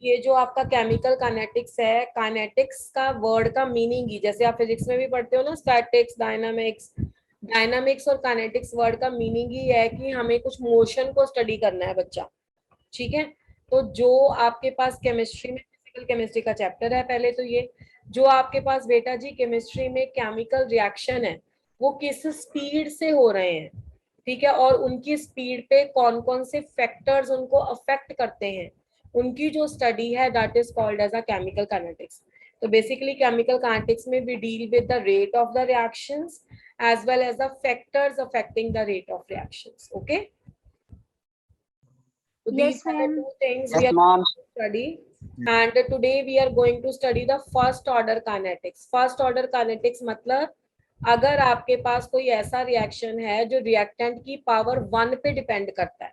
ये जो आपका केमिकल काइनेटिक्स है, काइनेटिक्स का वर्ड का मीनिंग ही, जैसे आप फिजिक्स में भी पढ़ते हो ना, स्टैटिक्स, डायनामिक्स, डायनामिक्स और काइनेटिक्स वर्ड का मीनिंग ही है कि हमें कुछ मोशन को स्टडी करना है बच्चा। ठीक है, तो जो आपके पास केमिस्ट्री में, फिजिकल केमिस्ट्री का चैप्टर है पहले तो ये, जो आपके पास बेटा जी केमिस्ट्री में केमिकल रिएक्शन है वो किस स्पीड से हो रहे हैं, ठीक है, और उनकी स्पीड पे कौन कौन से फैक्टर्स उनको अफेक्ट करते हैं, उनकी जो स्टडी है that is called as a chemical kinetics. तो बेसिकली केमिकल काइनेटिक्स में we deal with the rate of the reactions as well as the factors affecting the rate of reactions. Okay, so Yes, these are the ma'am. two things we Yes, are ma'am. going to study, and today we are going to study the first order kinetics. First order kinetics मतलब अगर आपके पास कोई ऐसा reaction है जो reactant की power 1 पे depend करता है,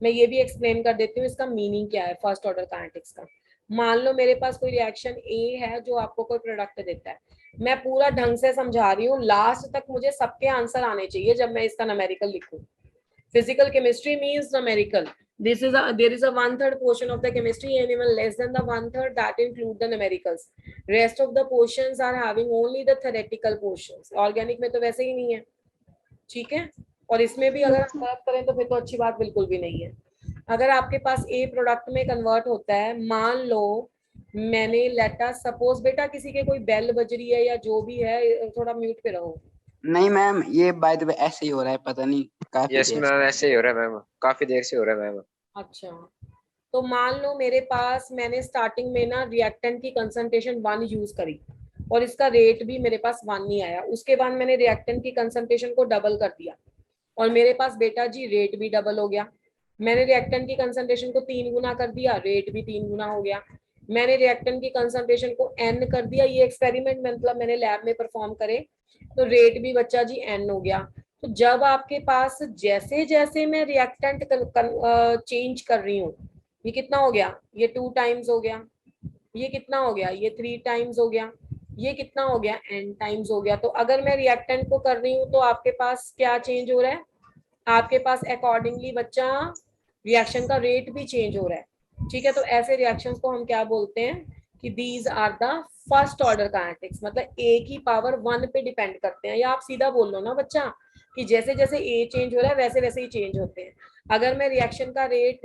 मैं ये भी एक्सप्लेन कर देती हूँ इसका मीनिंग क्या है फर्स्ट ऑर्डर काइनेटिक्स का। मान लो मेरे पास कोई रिएक्शन ए है जो आपको कोई प्रोडक्ट देता है, मैं पूरा ढंग से समझा रही हूँ, लास्ट तक मुझे सबके आंसर आने चाहिए जब मैं इसका न्यूमेरिकल लिखूं। Physical chemistry means numerical. There is a 1/3 portion of the chemistry and even less than the 1/3 that include the numericals. Rest of the portions are having only the theoretical portions. Organic में तो वैसे ही नहीं है, ठीक है, और इसमें भी अगर हम बात करें तो फिर तो अच्छी बात बिल्कुल भी नहीं है। अगर आपके पास ए प्रोडक्ट में कन्वर्ट होता है, मान लो मैंने लेटा सपोज बेटा किसी के कोई बेल बज रही है या जो भी है, थोड़ा म्यूट पे रहो। नहीं मैम, ये बाय द वे ऐसे ही हो रहा है, पता नहीं काफी यस देर मैम, ऐसे ही हो रहा है मैम, काफी देर से हो रहा है मैम। अच्छा, तो मान लो मेरे पास मैंने स्टार्टिंग में ना रिएक्टेंट की कंसंट्रेशन 1 यूज करी और इसका रेट भी मेरे पास 1 नहीं आया, उसके बाद मैंने रिएक्टेंट की कंसंट्रेशन को डबल कर दिया और मेरे पास बेटा जी रेट भी डबल हो गया। मैंने रिएक्टेंट की कंसंट्रेशन को 3 गुना कर दिया, रेट भी 3 गुना हो गया। मैंने रिएक्टेंट की कंसंट्रेशन को n कर दिया, ये एक्सपेरिमेंट मतलब मैंने लैब में परफॉर्म करे, तो रेट भी बच्चा जी n हो गया। तो जब आपके पास जैसे जैसे मैं रिएक्टेंट चेंज कर रही हूँ, ये कितना हो गया, ये 2 टाइम्स हो गया, ये कितना हो गया, ये 3 टाइम्स हो गया, ये कितना हो गया, n टाइम्स हो गया। तो अगर मैं रिएक्टेंट को कर रही हूँ तो आपके पास क्या चेंज हो रहा है, आपके पास अकॉर्डिंगली बच्चा रिएक्शन का रेट भी चेंज हो रहा है। ठीक है, तो ऐसे रिएक्शंस को हम क्या बोलते हैं कि these are the first order kinetics, मतलब एक ही पावर 1 पे डिपेंड करते हैं, या आप सीधा बोल लो ना बच्चा कि जैसे जैसे ए चेंज हो रहा है वैसे वैसे ही चेंज होते हैं। अगर मैं रिएक्शन का रेट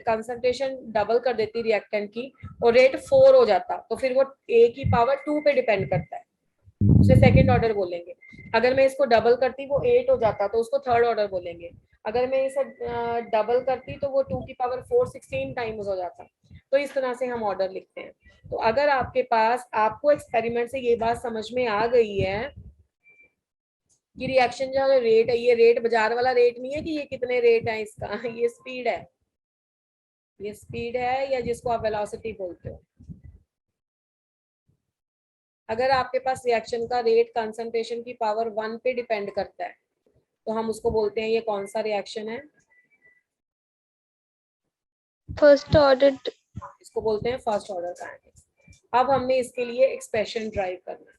कंसंट्रेशन डबल कर देती रिएक्टेंट की और रेट 4 हो जाता तो फिर वो ए की पावर 2 पे डिपेंड करता है, उसे सेकंड ऑर्डर बोलेंगे। अगर मैं इसको डबल करती वो 8 हो जाता तो उसको थर्ड ऑर्डर बोलेंगे। अगर मैं इसे डबल करती तो वो 2 की पावर 4 16 टाइम्स हो जाता। तो इस तरह से हम ऑर्डर लिखते हैं। तो अगर आपके पास, आपको एक्सपेरिमेंट से ये बात समझ में आ गई है कि रिएक्शन जो रेट है, ये रेट बाजार वाला रेट नहीं है कि ये कितने रेट है इसका, ये स्पीड है, ये स्पीड है, या जिसको आप वेलोसिटी बोलते हो। अगर आपके पास रिएक्शन का रेट कंसंट्रेशन की पावर 1 पे डिपेंड करता है तो हम उसको बोलते हैं ये कौन सा रिएक्शन है, फर्स्ट ऑर्डर। इसको बोलते हैं फर्स्ट ऑर्डर काइनेटिक्स। अब हमने इसके लिए एक्सप्रेशन ड्राइव करना है।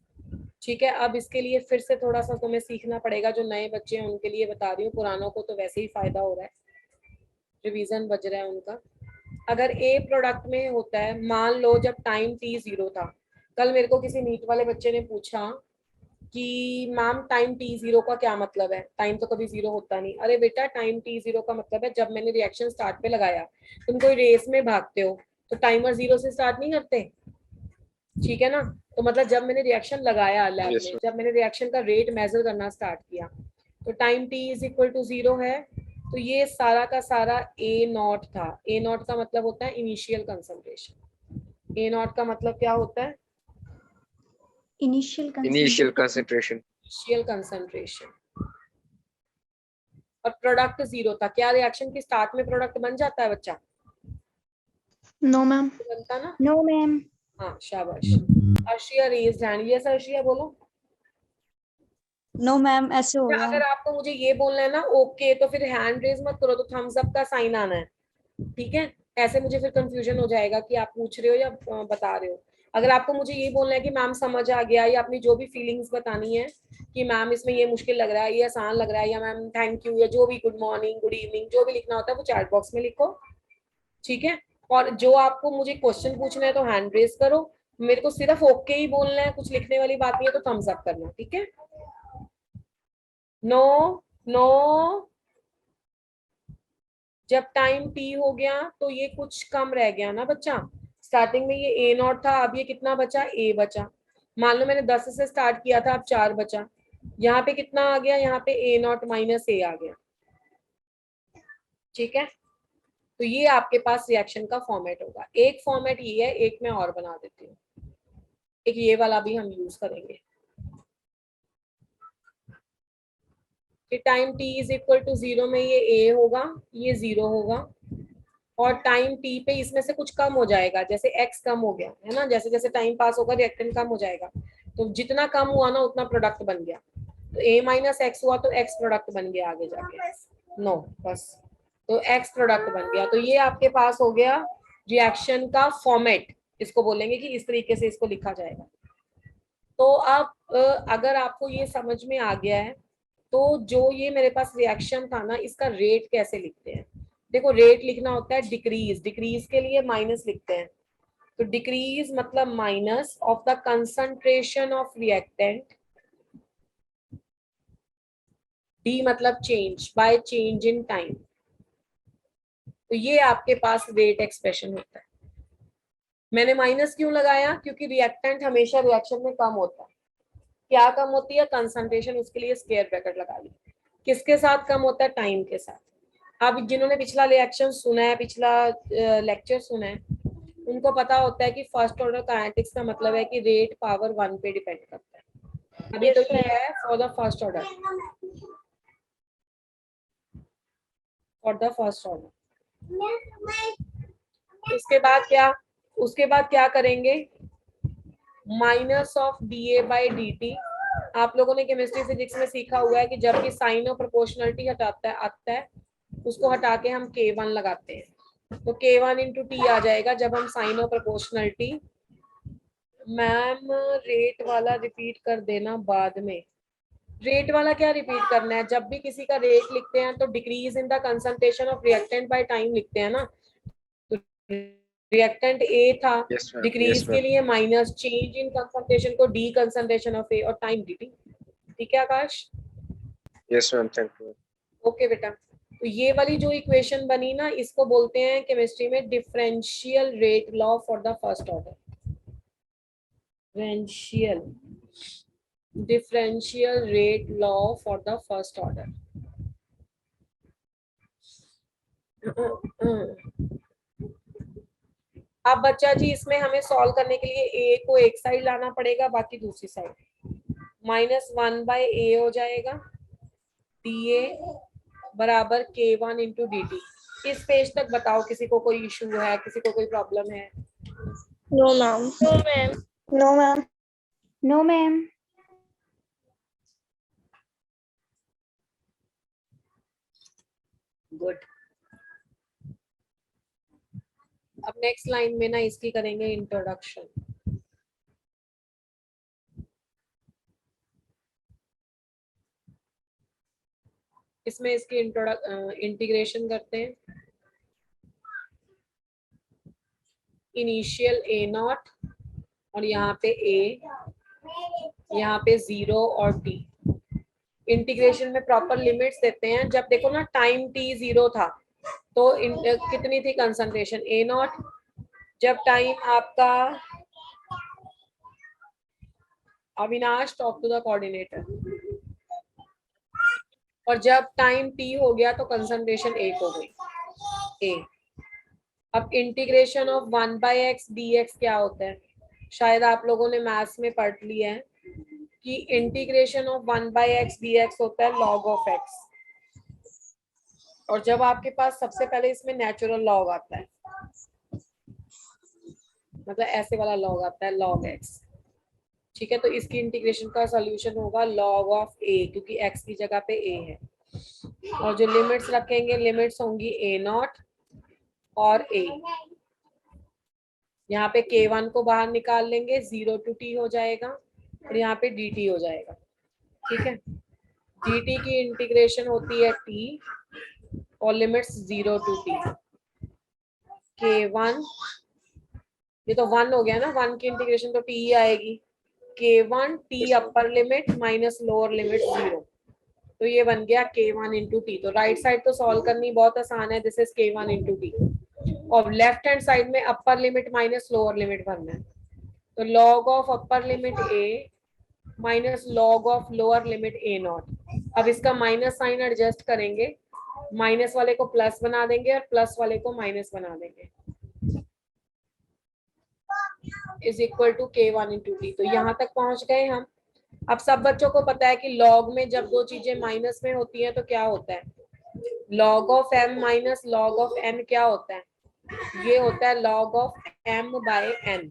ठीक है, अब इसके लिए फिर से थोड़ा सा तुम्हें सीखना पड़ेगा, जो नए बच्चे हैं उनके लिए बता रही हूँ, पुरानों को तो वैसे ही फायदा हो रहा है, रिवीजन बज रहा है उनका। अगर ए प्रोडक्ट में होता है, मान लो जब टाइम t 0 था, कल मेरे को किसी नीट वाले बच्चे ने पूछा कि मैम टाइम t 0 का क्या मतलब है, टाइम तो कभी 0 होता नहीं। अरे बेटा टाइम t 0 का मतलब है जब मैंने रिएक्शन स्टार्ट पे लगाया, तुम कोई रेस में भागते हो तो टाइमर 0 से स्टार्ट नहीं करते, ठीक है ना। तो मतलब जब मैंने रिएक्शन लगाया लैब में, जब मैंने रिएक्शन का रेट मेजर करना स्टार्ट किया तो time t is equal to 0 है, तो ये सारा का सारा ए नॉट था। ए नॉट का मतलब होता है इनिशियल कंसंट्रेशन। ए नॉट का मतलब क्या होता है, इनिशियल कंसंट्रेशन। Initial concentration. और प्रोडक्ट 0 था, क्या रिएक्शन की स्टार्ट में प्रोडक्ट बन जाता है बच्चा? No ma'am. बनता ना? No ma'am. हाँ शाबाश। Arshia raised hand, yes Arshia बोलो। नो मैम, ऐसे हो रहा अगर है। आपको मुझे ये बोलना है ना ओके, तो फिर हैंड रेज मत करो, तो थम्स अप का साइन आना है, ठीक है। ऐसे मुझे फिर कंफ्यूजन हो जाएगा कि आप पूछ रहे हो या बता रहे हो। अगर आपको मुझे ये बोलना है कि मैम समझ आ गया, या अपनी जो भी फीलिंग्स बतानी है कि मैम इसमें ये मुश्किल लग रहा है, ये आसान लग रहा है, या मैम थैंक यू, या जो भी गुड मॉर्निंग गुड इवनिंग जो भी लिखना होता है वो चैट बॉक्स में लिखो, ठीक है। और जो आपको मुझे क्वेश्चन पूछना है तो हैंड रेज करो, मेरे को सिर्फ ओके ही बोलना है, कुछ लिखने वाली बात नहीं है तो थम्स अप करना, ठीक है। नो नो, जब टाइम टी हो गया तो ये कुछ कम रह गया ना बच्चा, स्टार्टिंग में ये ए नॉट था, अब ये कितना बचा, ए बचा। मान लो मैंने 10 से स्टार्ट किया था, अब 4 बचा। यहाँ पे कितना आ गया, यहाँ पे ए नॉट माइनस ए आ गया, ठीक है। तो ये आपके पास रिएक्शन का फॉर्मेट होगा। एक फॉर्मेट ये है, एक मैं और बना देती हूँ, एक ये वाला भी हम यूज करेंगे कि time t is equal to 0 में ये a होगा, ये 0 होगा, और टाइम t पे इसमें से कुछ कम हो जाएगा, जैसे x कम हो गया है ना, जैसे जैसे टाइम पास होगा रिएक्टेंट कम हो जाएगा, तो जितना कम हुआ ना उतना प्रोडक्ट बन गया, तो a माइनस एक्स हुआ तो x प्रोडक्ट बन गया आगे जाके, नो बस, तो x प्रोडक्ट बन गया। तो ये आपके पास हो गया रिएक्शन का फॉर्मेट, इसको बोलेंगे कि इस तरीके से इसको लिखा जाएगा। तो आप अगर आपको ये समझ में आ गया है तो जो ये मेरे पास रिएक्शन था ना, इसका रेट कैसे लिखते हैं, देखो रेट लिखना होता है डिक्रीज, डिक्रीज के लिए माइनस लिखते हैं, तो डिक्रीज मतलब minus of the concentration of reactant, D मतलब change by change in time, तो ये आपके पास रेट एक्सप्रेशन होता है। मैंने माइनस क्यों लगाया, क्योंकि रिएक्टेंट हमेशा रिएक्शन में कम होता है, क्या कम होती है, कंसंट्रेशन, उसके लिए स्क्वायर ब्रैकेट लगा ली। किसके साथ कम होता है, टाइम के साथ। अब जिन्होंने पिछला रिएक्शन सुना है, पिछला लेक्चर सुना है, उनको पता होता है कि फर्स्ट ऑर्डर काइनेटिक्स का मतलब है कि रेट पावर 1 पे डिपेंड करता है। अभी तो ये है for the first order, for the first order. उसके बाद क्या करेंगे, minus of D A by D T. आप लोगों ने केमिस्ट्री फिजिक्स में सीखा हुआ है कि जब भी साइन ऑफ प्रोपोर्शनलिटी आता है उसको हटा के हम K1 लगाते हैं, तो K1 इंटू टी आ जाएगा जब हम sign of proportionality. Ma'am rate वाला रिपीट कर देना बाद में, रेट वाला क्या रिपीट करना है, जब भी किसी का रेट लिखते हैं तो decrease in the concentration of reactant by time लिखते हैं ना, तो रिएक्टेंट ए था, यस मैम, डिक्रीज यस के मैम, लिए माइनस, चेंज इन कंसंट्रेशन को डी कंसंट्रेशन ऑफ ए, और टाइम डी टी, ठीक है Akash. Yes ma'am, thank you. Okay बेटा, तो ये वाली जो इक्वेशन बनी ना, इसको बोलते हैं केमिस्ट्री में differential rate law for the first order, differential rate law for the first order. अब बच्चा जी इसमें हमें सॉल्व करने के लिए ए को एक साइड लाना पड़ेगा, बाकी दूसरी साइड, -1 बाय ए हो जाएगा, डी ए बराबर K1 इंटू डी टी। इस पेज तक बताओ किसी को कोई इशू है, किसी को कोई प्रॉब्लम है? No ma'am, no ma'am, no ma'am, no ma'am. Good. अब नेक्स्ट लाइन में ना इसकी करेंगे इंट्रोडक्शन। इसमें इसकी इंटीग्रेशन करते हैं, इनिशियल ए नॉट और यहाँ पे ए, यहाँ पे 0 और टी। इंटीग्रेशन में प्रॉपर लिमिट्स देते हैं। जब देखो ना टाइम टी 0 था तो कितनी थी कंसंट्रेशन, ए नॉट। जब टाइम आपका, Avinash talk to the coordinator, और जब टाइम टी हो गया तो कंसंट्रेशन 1 हो गई, ए। अब integration of 1 by x d x क्या होता है, शायद आप लोगों ने मैथ्स में पढ़ लिया है कि integration of 1 by x d x होता है लॉग ऑफ एक्स, और जब आपके पास सबसे पहले इसमें नेचुरल लॉग आता है, मतलब ऐसे वाला लॉग आता है लॉग एक्स, ठीक है, तो इसकी इंटीग्रेशन का सॉल्यूशन होगा log ऑफ a, क्योंकि x की जगह पे a है, और जो लिमिट्स रखेंगे, लिमिट्स होंगी a नॉट और a। यहाँ पे K1 को बाहर निकाल लेंगे, 0 टू t हो जाएगा, और यहाँ पे dt हो जाएगा, ठीक है। dt की इंटीग्रेशन होती है t और लिमिट्स 0 टू t, K1, ये तो 1 हो गया ना, 1 की इंटीग्रेशन तो T ही आएगी, K1 T upper limit minus lower limit 0, तो ये बन गया K1 इंटू टी। तो राइट साइड तो सॉल्व करनी बहुत आसान है, this is K1 into T, और लेफ्ट हैंड साइड में upper limit minus lower limit भरना है। तो log of upper limit a minus log of lower limit a not. अब इसका माइनस साइन एडजस्ट करेंगे, माइनस वाले को प्लस बना देंगे और प्लस वाले को माइनस बना देंगे, is equal to K1 into t. तो यहाँ तक पहुंच गए हम। अब सब बच्चों को पता है कि लॉग में जब दो चीजें माइनस में होती हैं तो क्या होता है, log of m minus log of n क्या होता है, ये होता है log of m by n।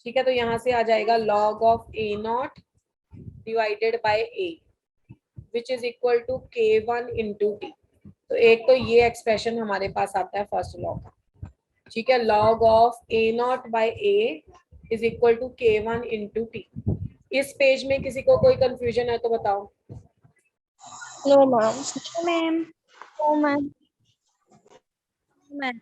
ठीक है, तो यहाँ से आ जाएगा log of a naught divided by a which is equal to K1 into t. तो एक तो ये एक्सप्रेशन हमारे पास आता है फर्स्ट लॉ का। ठीक है, log of a naught by a is equal to K1 into t. इस पेज में किसी को कोई कंफ्यूजन है तो बताओ। No ma'am. Ma'am. No ma'am. Ma'am.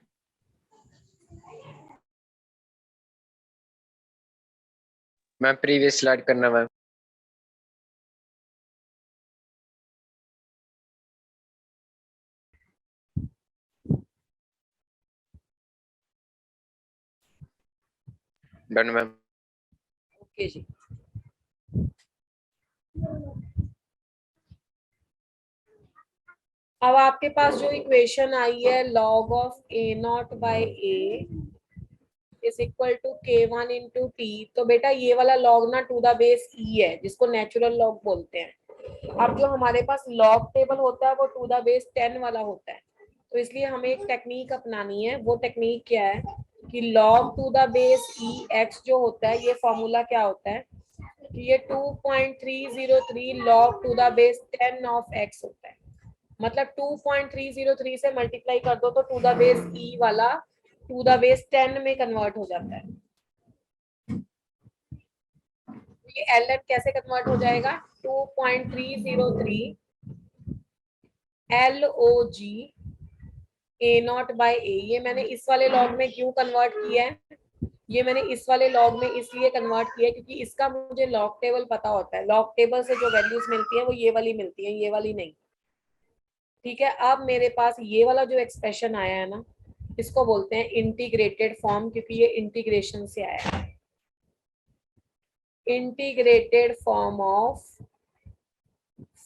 Ma'am previous slide करना मैम। Done ma'am. ओके जी, अब आपके पास जो इक्वेशन आई है log of a naught by a is equal to K1 into t, तो बेटा ये वाला लॉग ना टू द बेस e है, जिसको नेचुरल लॉग बोलते हैं। अब जो हमारे पास लॉग टेबल होता है वो टू द बेस 10 वाला होता है, तो इसलिए हमें एक टेक्निक अपनानी है। वो टेक्निक क्या है कि log to the base e x जो होता है, ये फॉर्मूला क्या होता है कि ये 2.303 log to the base 10 of x होता है। मतलब 2.303 से मल्टीप्लाई कर दो तो टू द बेस e वाला टू द बेस 10 में कन्वर्ट हो जाता है। ये ln कैसे कन्वर्ट हो जाएगा, 2.303 log a naught by a। ये मैंने इस वाले लॉग में क्यों कन्वर्ट किया है, ये मैंने इस वाले लॉग में इसलिए कन्वर्ट किया है क्योंकि इसका मुझे लॉग टेबल पता होता है। लॉग टेबल से जो वैल्यूज मिलती है वो ये वाली मिलती है, ये वाली नहीं। ठीक है, अब मेरे पास ये वाला जो एक्सप्रेशन आया है ना, इसको बोलते हैं इंटीग्रेटेड फॉर्म, क्योंकि ये इंटीग्रेशन से आया है। Integrated form of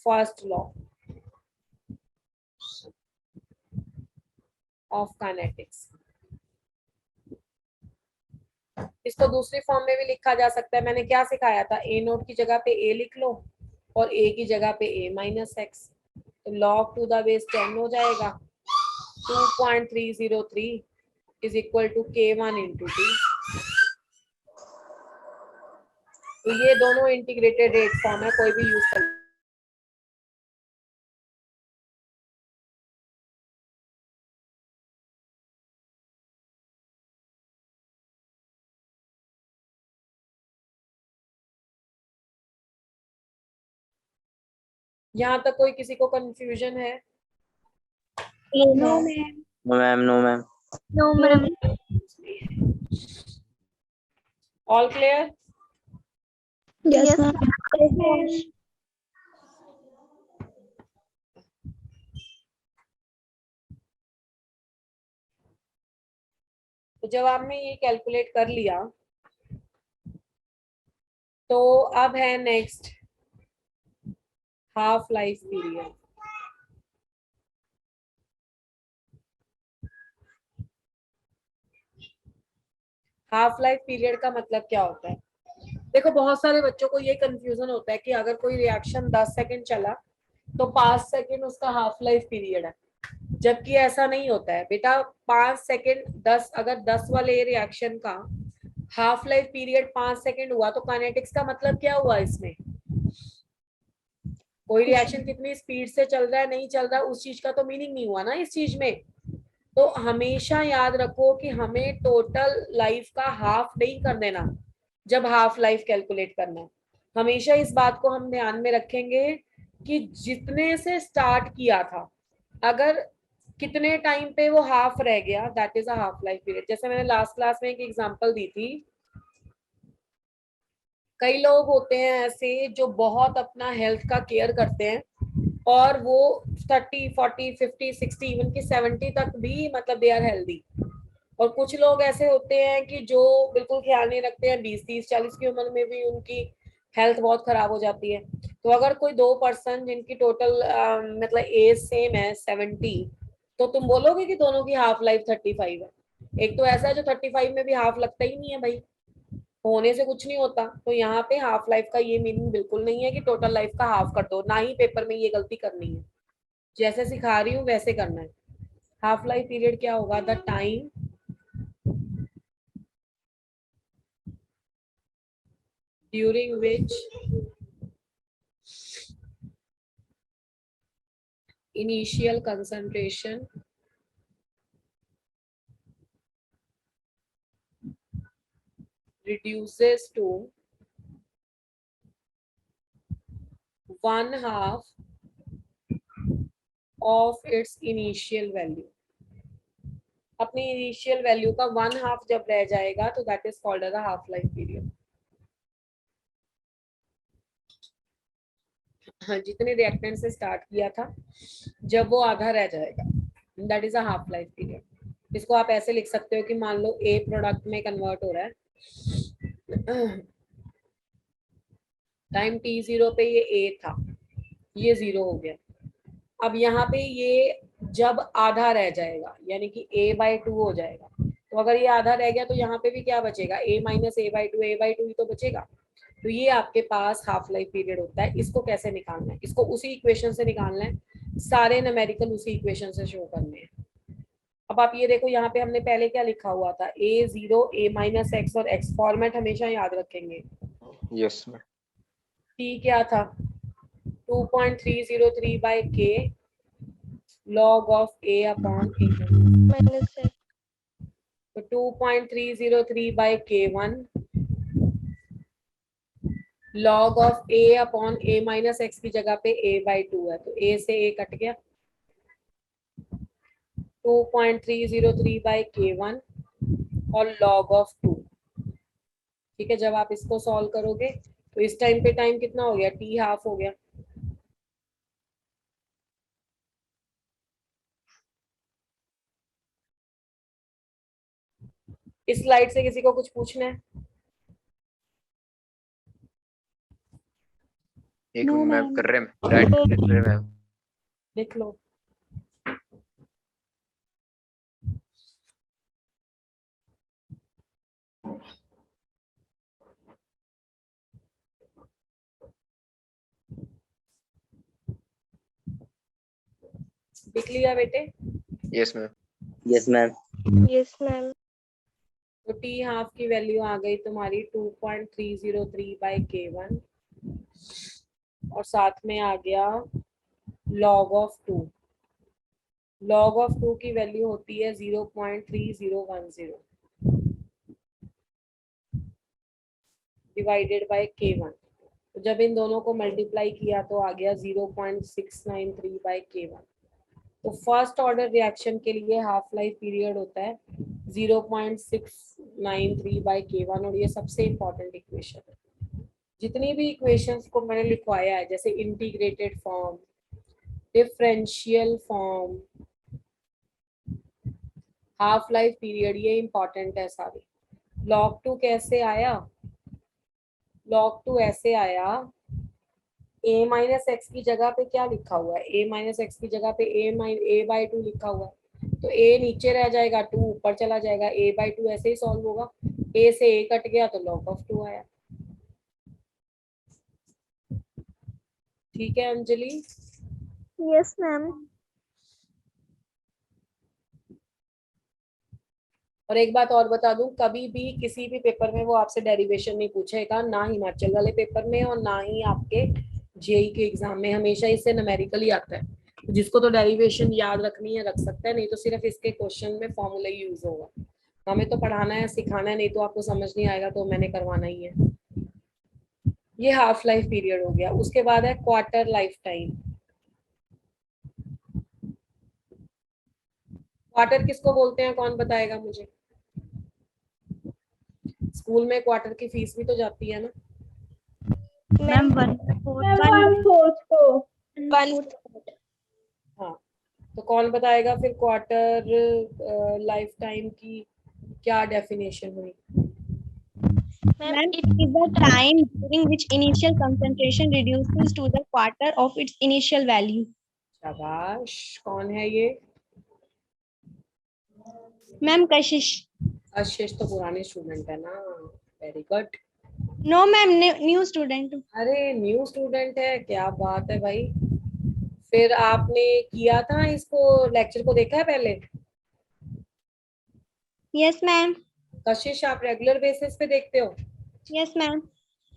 first law of kinetics. इसको दूसरी फॉर्म में भी लिखा जा सकता है। मैंने क्या सिखाया था, ए नोट की जगह पे ए लिख लो और ए की जगह पे ए माइनस एक्स, तो लॉग टू द बेस 10 हो जाएगा। 2.303 is equal to K1 into t. तो ये दोनों इंटीग्रेटेड रेट फॉर्म है, कोई भी यूज कर। यहाँ तक कोई किसी को कंफ्यूजन है? No ma'am. No ma'am, no ma'am. No ma'am. All clear? Yes ma'am. तो जब आपने ये कैलकुलेट कर लिया तो अब है next half life period. Half life period का मतलब क्या होता है? देखो, बहुत सारे बच्चों को ये कंफ्यूजन होता है कि अगर कोई रिएक्शन 10 सेकंड चला तो 5 सेकंड उसका हाफ लाइफ पीरियड है, जबकि ऐसा नहीं होता है बेटा। 5 सेकंड 10, अगर 10 वाले रिएक्शन का हाफ लाइफ पीरियड 5 सेकंड हुआ तो काइनेटिक्स का मतलब क्या हुआ इसमें? कोई रिएक्शन कितनी स्पीड से चल रहा है, नहीं चल रहा, उस चीज का तो मीनिंग नहीं हुआ ना इस चीज में। तो हमेशा याद रखो कि हमें टोटल लाइफ का हाफ नहीं कर देना जब हाफ लाइफ कैलकुलेट करना है। हमेशा इस बात को हम ध्यान में रखेंगे कि जितने से स्टार्ट किया था, अगर कितने टाइम पे वो हाफ रह गया, that is a half life period. जैसे मैंने लास्ट क्लास में एक एग्जांपल दी थी, कई लोग होते हैं ऐसे जो बहुत अपना हेल्थ का केयर करते हैं और वो 30, 40, 50, 60, इवन की 70 तक भी मतलब दे आर हेल्दी। और कुछ लोग ऐसे होते हैं कि जो बिल्कुल ख्याल नहीं रखते हैं, 20, 30, 40 की उम्र में भी उनकी हेल्थ बहुत खराब हो जाती है। तो अगर कोई दो पर्सन जिनकी टोटल मतलब एज सेम है 70, तो तुम बोलोगे कि दोनों की हाफ लाइफ 35 है। एक तो ऐसा है जो 35 में भी हाफ लगता ही नहीं है भाई, होने से कुछ नहीं होता। तो यहाँ पे हाफ लाइफ का ये मीनिंग बिल्कुल नहीं है कि टोटल लाइफ का हाफ कर दो, ना ही पेपर में ये गलती करनी है। जैसे सिखा रही हूँ वैसे करना है। हाफ लाइफ पीरियड क्या होगा, the time during which initial concentration reduces to 1/2 of its initial value। अपनी इनिशियल वैल्यू का 1/2 जब रह जाएगा तो that is called as a half life period. हाँ, जितने रिएक्टेंट से स्टार्ट किया था जब वो आधा रह जाएगा, that is a half life period. इसको आप ऐसे लिख सकते हो कि मान लो ए प्रोडक्ट में कन्वर्ट हो रहा है, टाइम t0 पे ये ए था, ये 0 हो गया। अब यहाँ पे ये जब आधा रह जाएगा यानी कि a/2 हो जाएगा, तो अगर ये आधा रह गया तो यहाँ पे भी क्या बचेगा, a - a/2 ही तो बचेगा। तो ये आपके पास हाफ लाइफ पीरियड होता है। इसको कैसे निकालना है, इसको उसी इक्वेशन से निकालना है, सारे न्यूमेरिकल उसी इक्वेशन से शो करने हैं। अब आप ये देखो, यहाँ पे हमने पहले क्या लिखा हुआ था, a0 a - x और x फॉर्मेट हमेशा याद रखेंगे। Yes ma'am. t क्या था, 2.303/k log of a upon a। -x तो 2.303/k1 log of a upon a - x की जगह पे a/2 है, तो a से a कट गया। 2.303/k1 और log of 2। ठीक है, जब आप इसको सॉल्व करोगे तो इस टाइम पे टाइम कितना हो गया, t हाफ हो गया। इस स्लाइड से किसी को कुछ पूछना है? एक No, मैम ma'am. कर रहे हैं, राइट कर रहे हैं मैम। लिख लो। लिख लिया बेटे? Yes ma'am. Yes ma'am. Yes, ma'am. तो t हाफ की वैल्यू आ गई तुम्हारी 2.303/k1 और साथ में आ गया log of 2। log of 2 की वैल्यू होती है 0.3010 डिवाइडेड बाय k1। तो जब इन दोनों को मल्टीप्लाई किया तो आ गया 0.693/k1। तो फर्स्ट ऑर्डर रिएक्शन के लिए हाफ लाइफ पीरियड होता है 0.693/k1 और ये सबसे इंपॉर्टेंट इक्वेशन है। जितनी भी इक्वेशंस को मैंने लिखवाया है, जैसे integrated form, differential form, half life period, ये इंपॉर्टेंट है सारी। log 2 कैसे आया, log 2 ऐसे आया, a - x की जगह पे क्या लिखा हुआ है, a - x की जगह पे a/2 लिखा हुआ है, तो a नीचे रह जाएगा, 2 ऊपर चला जाएगा, a/2 ऐसे ही सॉल्व होगा। a से a कट गया तो log of 2 आया। ठीक है अंजलि? Yes, ma'am. और एक बात और बता दूं, कभी भी किसी भी पेपर में वो आपसे डेरिवेशन नहीं पूछेगा, ना हिमाचल वाले पेपर में और ना ही आपके जेई के एग्जाम में। हमेशा इससे न्यूमेरिकल ही आता है। तो जिसको तो डेरिवेशन याद रखनी है रख सकता है, नहीं तो सिर्फ इसके क्वेश्चन में फॉर्मूला यूज होगा। हमें तो पढ़ाना है, सिखाना है, नहीं तो आपको समझ नहीं आएगा तो मैंने करवाना ही है। ये हाफ लाइफ पीरियड हो गया। उसके बाद है क्वार्टर लाइफ टाइम। क्वार्टर किसको बोलते हैं, कौन बताएगा मुझे? स्कूल में क्वार्टर की फीस भी तो जाती है ना। मैम 1/4 को 1/4। हाँ, तो कौन बताएगा फिर क्वार्टर लाइफ टाइम की क्या डेफिनेशन हुई? Ma'am, it is the time during which initial concentration reduces to the quarter of its initial value. शाबाश, कौन है ये? Ma'am, Kashish. आशीष तो पुराने स्टूडेंट है ना। Very good. No, ma'am, new student. अरे न्यू स्टूडेंट है, क्या बात है भाई। फिर आपने किया था इसको, लेक्चर को देखा है पहले? Yes, ma'am. कशिश, आप रेगुलर बेसिस पे देखते हो? Yes, ma'am.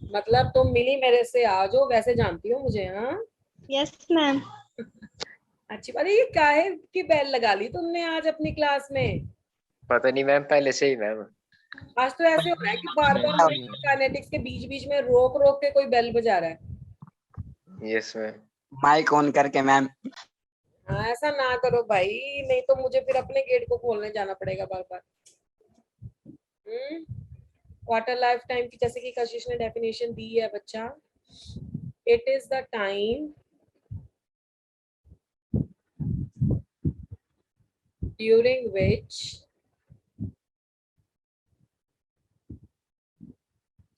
मतलब तुम मिली मेरे से आज हो, वैसे जानती हो मुझे? हाँ, Yes, ma'am. अच्छी बात है। ये काहे की बेल लगा ली तुमने आज अपनी क्लास में? पता नहीं मैम, पहले से ही मैम। आज तो ऐसे हो रहा है कि बार बार मुझे काइनेटिक्स के बीच बीच में रोक रोक के कोई बेल बजा रहा है। Yes ma'am. माइक ऑन करके मैम। हाँ, ऐसा ना करो भाई, नहीं तो मुझे फिर अपने गेट को खोलने जाना पड़ेगा बार बार। क्वार्टर लाइफ टाइम की जैसे कि कशिश ने डेफिनेशन दी है बच्चा, it is the time during which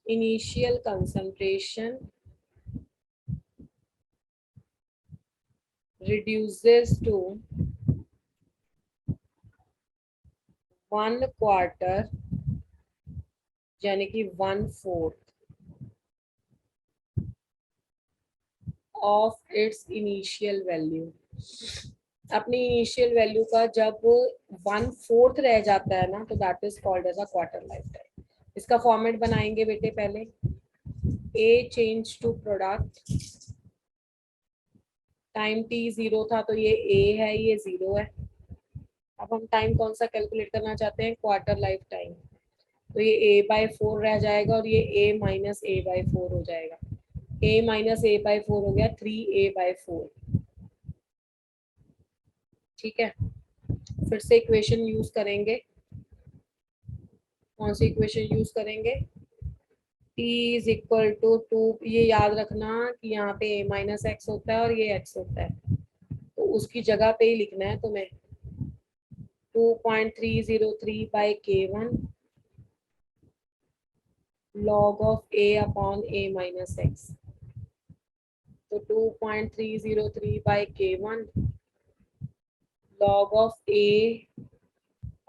initial concentration reduces to 1/4 यानी कि 1/4 ऑफ इट्स इनिशियल वैल्यू। अपनी इनिशियल वैल्यू का जब 1/4 रह जाता है ना, तो that is called as a quarter life time. इसका फॉर्मेट बनाएंगे बेटे पहले। A change to product, time t 0 था तो ये ए है, ये 0 है। अब हम टाइम कौन सा कैलकुलेट करना चाहते हैं? Quarter life time. तो ये a/4 रह जाएगा और ये a माइनस a/4 हो जाएगा। a माइनस a/4 हो गया 3a/4। ठीक है, फिर से इक्वेशन यूज करेंगे। कौन सी इक्वेशन यूज करेंगे? t इज इक्वल टू 2, ये याद रखना कि यहाँ पे a माइनस एक्स होता है और ये x होता है, तो उसकी जगह पे ही लिखना है तुम्हें। 2.303/k1 log of a upon a minus x। तो 2.303/k1 log of a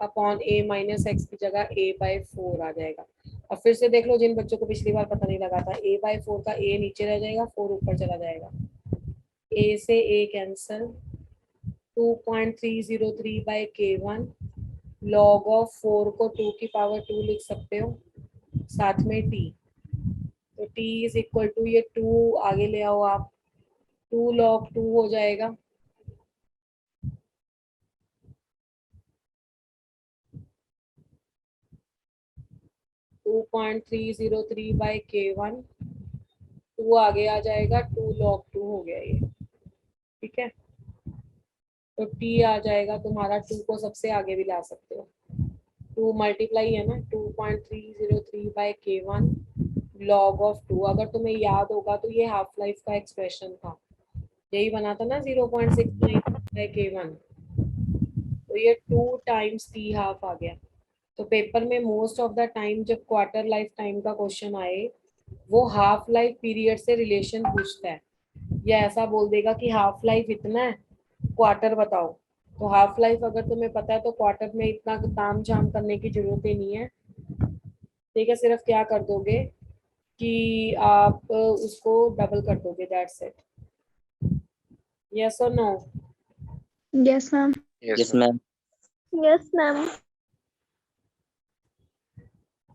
upon a minus x की जगह a/4 आ जाएगा। अब फिर से देख लो, जिन बच्चों को पिछली बार पता नहीं लगा था, a/4 का a नीचे रह जाएगा, 4 ऊपर चला जाएगा। a से a cancel, 2.303/k1 log of 4 को 2 की पावर 2 लिख सकते हो, साथ में t। तो t इज इक्वल टू, ये 2 आगे ले आओ आप, 2 log 2 हो जाएगा। टू 2.303/k1, 2 आगे आ जाएगा, 2 log 2 हो गया ये। ठीक है, तो t आ जाएगा तुम्हारा, 2 को सबसे आगे भी ला सकते हो, 2 मल्टीप्लाई है ना, 2.303/k1 log of 2। अगर तुम्हें याद होगा तो ये हाफ लाइफ का एक्सप्रेशन था, यही बना था ना 0.69/k1, तो ये 2 टाइम्स t हाफ आ गया। तो पेपर में मोस्ट ऑफ द टाइम जब क्वार्टर लाइफ टाइम का क्वेश्चन आए, वो हाफ लाइफ पीरियड से रिलेशन पूछता है, या ऐसा बोल देगा कि हाफ लाइफ इतना है, क्वार्टर बताओ। तो हाफ लाइफ अगर तुम्हें पता है तो क्वार्टर में इतना ताम झाम करने की जरूरत ही नहीं है। ठीक है, सिर्फ क्या कर दोगे कि आप उसको डबल कर दोगे, दैट्स इट। यस और no? Yes, ma'am. Yes ma'am. Yes, ma'am.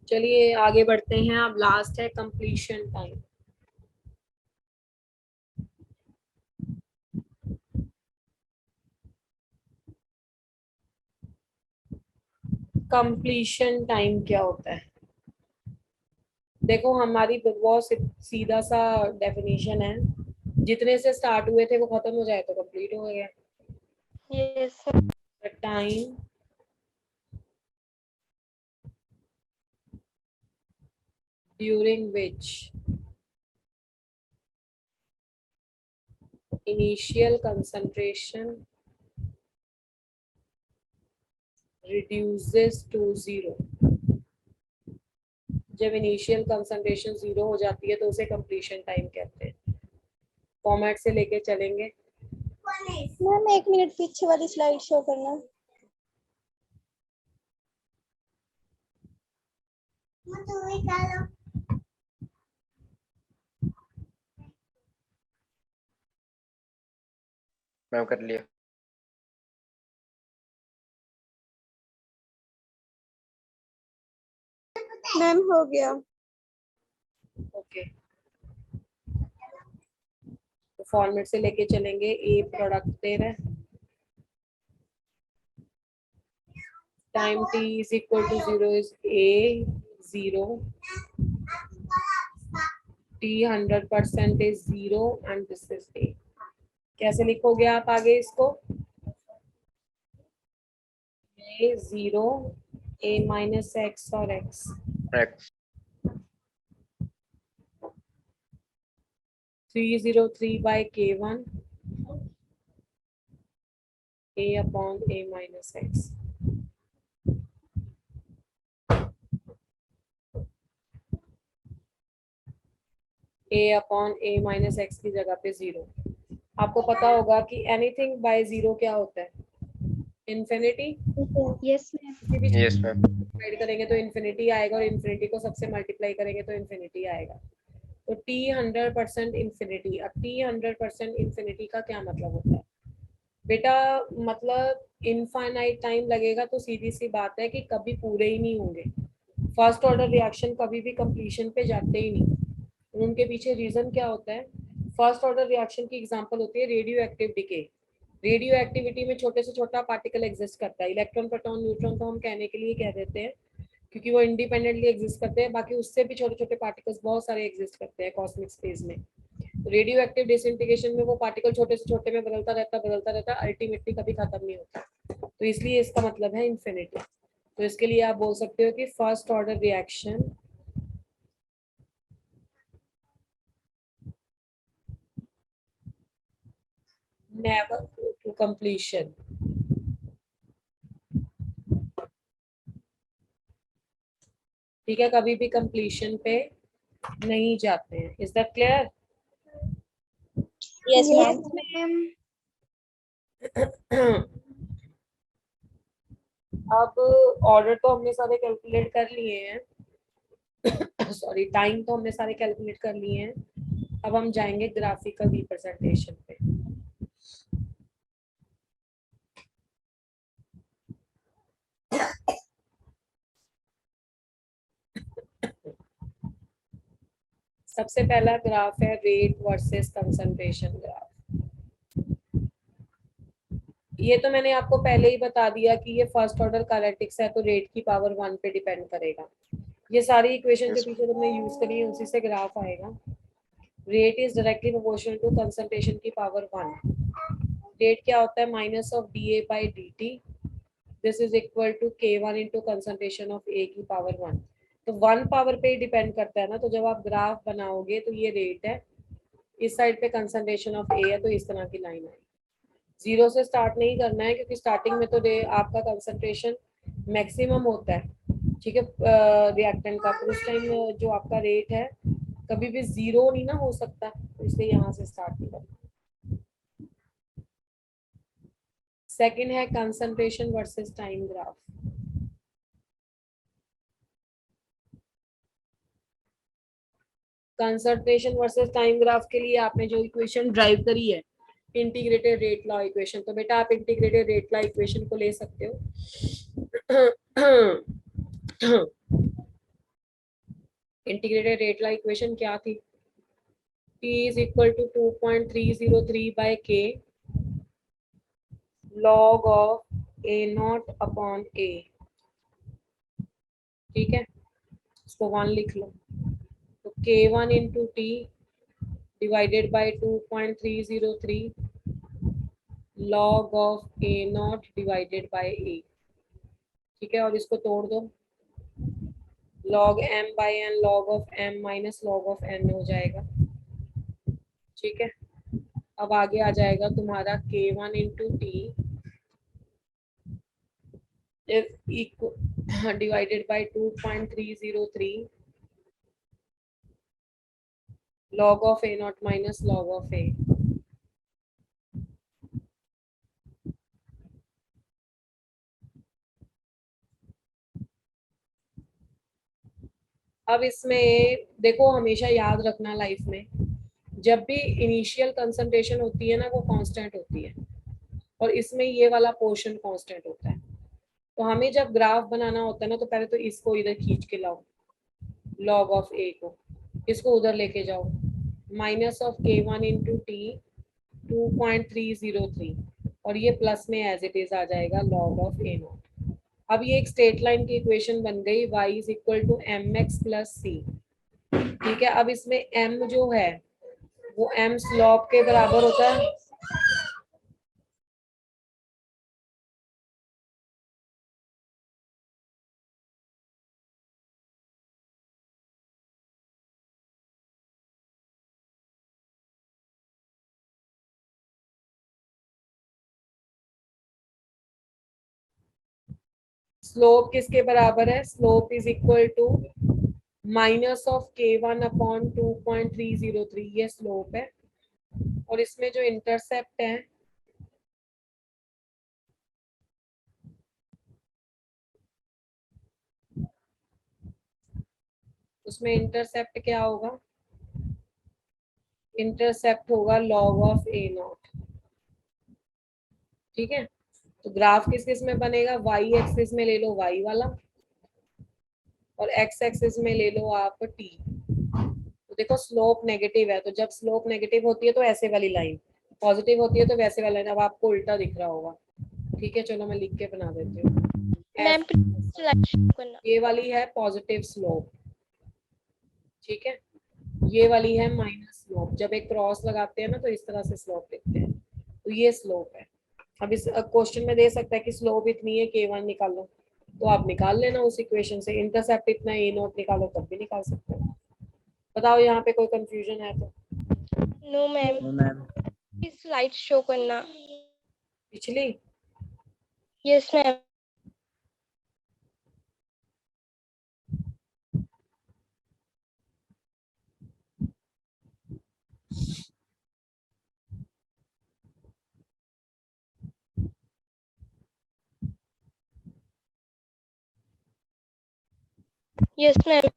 चलिए आगे बढ़ते हैं। अब लास्ट है कंप्लीशन टाइम। कंप्लीशन टाइम क्या होता है? देखो, हमारी बहुत सीधा सा डेफिनेशन है, जितने से स्टार्ट हुए थे वो खत्म हो जाए तो कंप्लीट हो गया। Yes, The time during which initial concentration reduces to zero. जब इनिशियल कंसंट्रेशन जीरो हो जाती है तो उसे कंप्लीशन टाइम कहते हैं. फॉर्मेट से लेके चलेंगे. मैम 1 मिनट पीछे वाली स्लाइड शो करना. मैम कर लिया. मैम हो गया. ओके. तो फॉर्मेट से लेके चलेंगे. ए प्रोडक्ट दे रहा है. Time t is equal to zero is A zero. T 100% is zero and this is A. कैसे लिखोगे आप आगे इसको? A zero, A minus x और x. X 303 by K1 A upon A minus X. A upon A minus X की जगह पे zero. आपको पता होगा कि एनीथिंग बाय जीरो क्या होता है? Infinity. Yes ma'am. yes ma'am. Divide करेंगे तो इन्फिनिटी आएगा और इन्फिनिटी को सबसे मल्टीप्लाई करेंगे तो इन्फिनिटी आएगा. तो T 100% इन्फिनिटी. अब T 100% इन्फिनिटी का क्या मतलब होता है बेटा? मतलब इनफाइनाइट टाइम लगेगा तो सीधी सी बात है कि कभी पूरे ही नहीं होंगे. फर्स्ट ऑर्डर रिएक्शन कभी भी कंप्लीशन पे जाते ही नहीं. उनके पीछे रीजन क्या होता है? फर्स्ट ऑर्डर रिएक्शन की एग्जांपल होती है radio active decay. Radio activity में छोटे से छोटा पार्टिकल एग्जिस्ट करता है. इलेक्ट्रॉन, प्रोटॉन, न्यूट्रॉन तो हम कहने के लिए कह देते हैं क्योंकि वो इंडिपेंडेंटली एग्जिस्ट करते हैं. बाकी उससे भी छोटे छोटे पार्टिकल्स बहुत सारे एग्जिस्ट करते हैं कॉस्मिक स्पेस में. रेडियो एक्टिव डिसइंटीग्रेशन में वो पार्टिकल छोटे से छोटे में बदलता रहता, अल्टीमेटली कभी खत्म नहीं होता. तो इसलिए इसका मतलब है इन्फिनिटी. तो इसके लिए आप बोल सकते हो कि first order reaction never go to completion. ठीक है, कभी भी कंप्लीशन पे नहीं जाते हैं. Is that clear? Yes ma'am. अब ऑर्डर तो हमने सारे कैलकुलेट कर लिए हैं. सॉरी, टाइम तो हमने सारे कैलकुलेट कर लिए हैं. अब हम जाएंगे ग्राफिकल रिप्रेजेंटेशन पे. सबसे पहला ग्राफ है रेट वर्सेस कंसंट्रेशन ग्राफ. ये तो मैंने आपको पहले ही बता दिया कि ये फर्स्ट ऑर्डर काइनेटिक्स है तो रेट की पावर 1 पे डिपेंड करेगा. ये सारी इक्वेशन जो पीछे तुमने यूज करी है उसी से ग्राफ आएगा. Rate is directly proportional to concentration की पावर 1. रेट क्या होता है? Minus of D A by D T. This is equal to K1 into concentration of A की पावर 1. तो 1 पावर पे ही डिपेंड करता है ना. तो जब आप ग्राफ बनाओगे तो ये रेट है, इस साइड पे कंसंट्रेशन ऑफ ए है, तो इस तरह की लाइन आएगी. जीरो से स्टार्ट नहीं करना है क्योंकि स्टार्टिंग में तो आपका कंसंट्रेशन मैक्सिमम होता है. ठीक है, रिएक्टेंट का. तो उस टाइम जो आपका रेट है कभी भी जीरो नहीं ना हो सकता, तो इसलिए यहाँ से स्टार्ट नहीं करना. सेकंड है concentration versus time graph. Concentration versus time graph के लिए आपने जो इक्वेशन ड्राइव करी है इंटीग्रेटेड रेट लॉ इक्वेशन, तो बेटा आप इंटीग्रेटेड रेट लॉ इक्वेशन को ले सकते हो. इंटीग्रेटेड रेट लॉ इक्वेशन क्या थी? T is equal to 2.303 by K log of A naught upon A. ठीक है, इसको 1 लिख लो. तो K1 into T divided by 2.303 log of A naught divided by A. ठीक है, और इसको तोड़ दो. log m by n log of m minus log of n हो जाएगा। ठीक है, अब आगे आ जाएगा तुम्हारा k1 into T divided by 2.303 log of a naught minus log of a। अब इसमें देखो, हमेशा याद रखना लाइफ में, जब भी इनिशियल कंसंट्रेशन होती है ना वो कांस्टेंट होती है, और इसमें ये वाला पोर्शन कांस्टेंट होता है। तो हमें जब ग्राफ बनाना होता है ना, तो पहले तो इसको इधर खींच के लाओ, लॉग ऑफ ए को, इसको उधर लेके जाओ, minus of k1 into T 2.303, और ये प्लस में एज इट इज आ जाएगा लॉग ऑफ ए नॉट। अब ये एक स्ट्रेट लाइन की इक्वेशन बन गई, y is equal to M X plus C. ठीक है, अब इसमें m जो है वो m स्लोप के बराबर होता है। स्लोप किसके बराबर है? Slope is equal to minus of k1 upon 2.303, ये स्लोप है। और इसमें जो इंटरसेप्ट है उसमें इंटरसेप्ट क्या होगा? इंटरसेप्ट होगा लॉग ऑफ ए नॉट। ठीक है, तो ग्राफ किस किस में बनेगा? वाई एक्सिस में ले लो वाई वाला, और एक्स एक्सिस में ले लो आप टी। तो देखो स्लोप नेगेटिव है, तो जब स्लोप नेगेटिव होती है तो ऐसे वाली लाइन, पॉजिटिव होती है तो वैसे वाला लाइन। अब आपको उल्टा दिख रहा होगा। ठीक है, चलो मैं लिख के बना देती हूँ। मैम स्लाइड शो करना। ये वाली है पॉजिटिव स्लोप, ठीक है, ये वाली है माइनस स्लोप। जब एक क्रॉस लगाते हैं ना तो इस तरह से स्लोप लिखते हैं, तो ये स्लोप है। अब इस क्वेश्चन में दे सकता है कि स्लोप इतनी है, k1 निकालो, तो आप निकाल लेना उस इक्वेशन से। इंटरसेप्ट इतना ए नोट निकालो, तब भी निकाल सकते हो। बताओ यहाँ पे कोई कंफ्यूजन है तो? No ma'am, no ma'am. Slide show करना। पिछली यस मैम। Yes ma'am.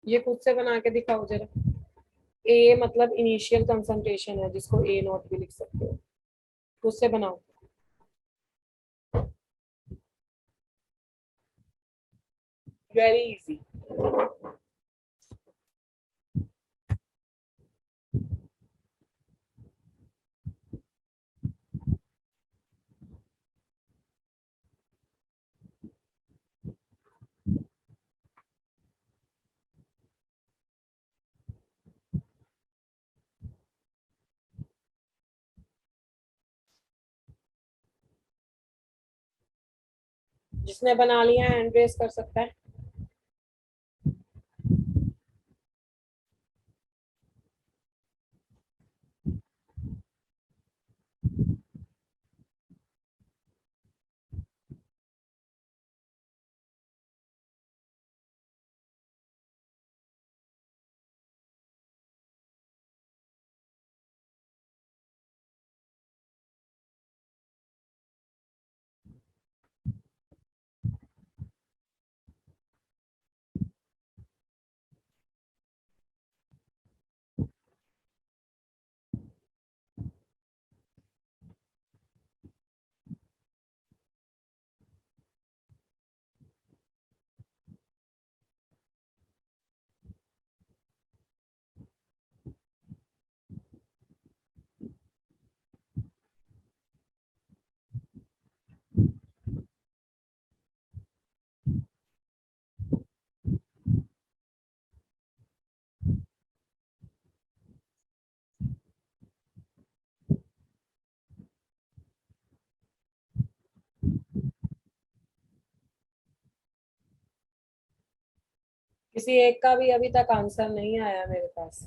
ये खुद से बना के दिखाओ जरा। ए मतलब इनिशियल कंसंट्रेशन है, जिसको ए नॉट भी लिख सकते हो। खुद से बनाओ। Very easy. जिसने बना लिया हैंड रेस कर सकता है। किसी एक का भी अभी तक आंसर नहीं आया मेरे पास।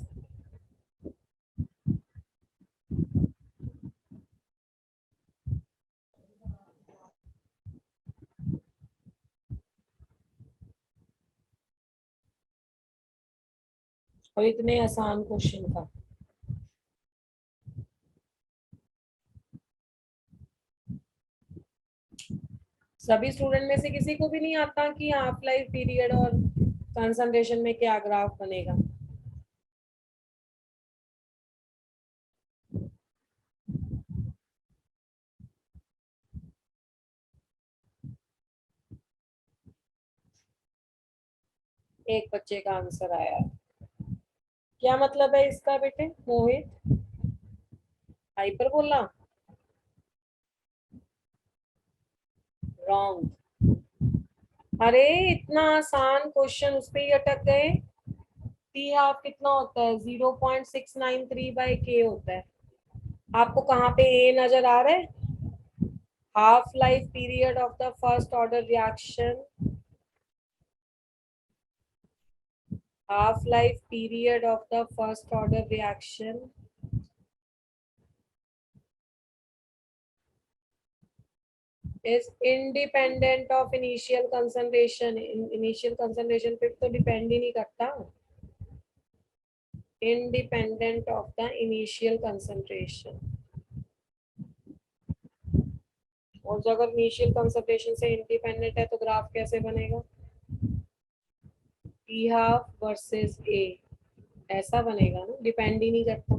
और इतने आसान क्वेश्चन का। सभी स्टूडेंट में से किसी को भी नहीं आता कि हाफ लाइफ पीरियड और कंसंट्रेशन में क्या ग्राफ बनेगा? एक बच्चे का आंसर आया। क्या मतलब है इसका बेटे मोहित? हाइपर बोला? रॉन्ग। अरे इतना आसान क्वेश्चन उस पे ही अटक गए। टी हाफ कितना होता है? 0.693/k होता है। आपको कहाँ पे ए नजर आ रहा है? Half life period of the first order reaction, half life period of the first order reaction is independent of initial concentration. Initial concentration पे तो डिपेंड ही नहीं करता। Independent of the initial concentration. और अगर इनिशियल कंसंट्रेशन से independent है तो graph कैसे बनेगा? टी हाफ वर्सेस ए, ऐसा बनेगा ना, डिपेंड ही नहीं करता।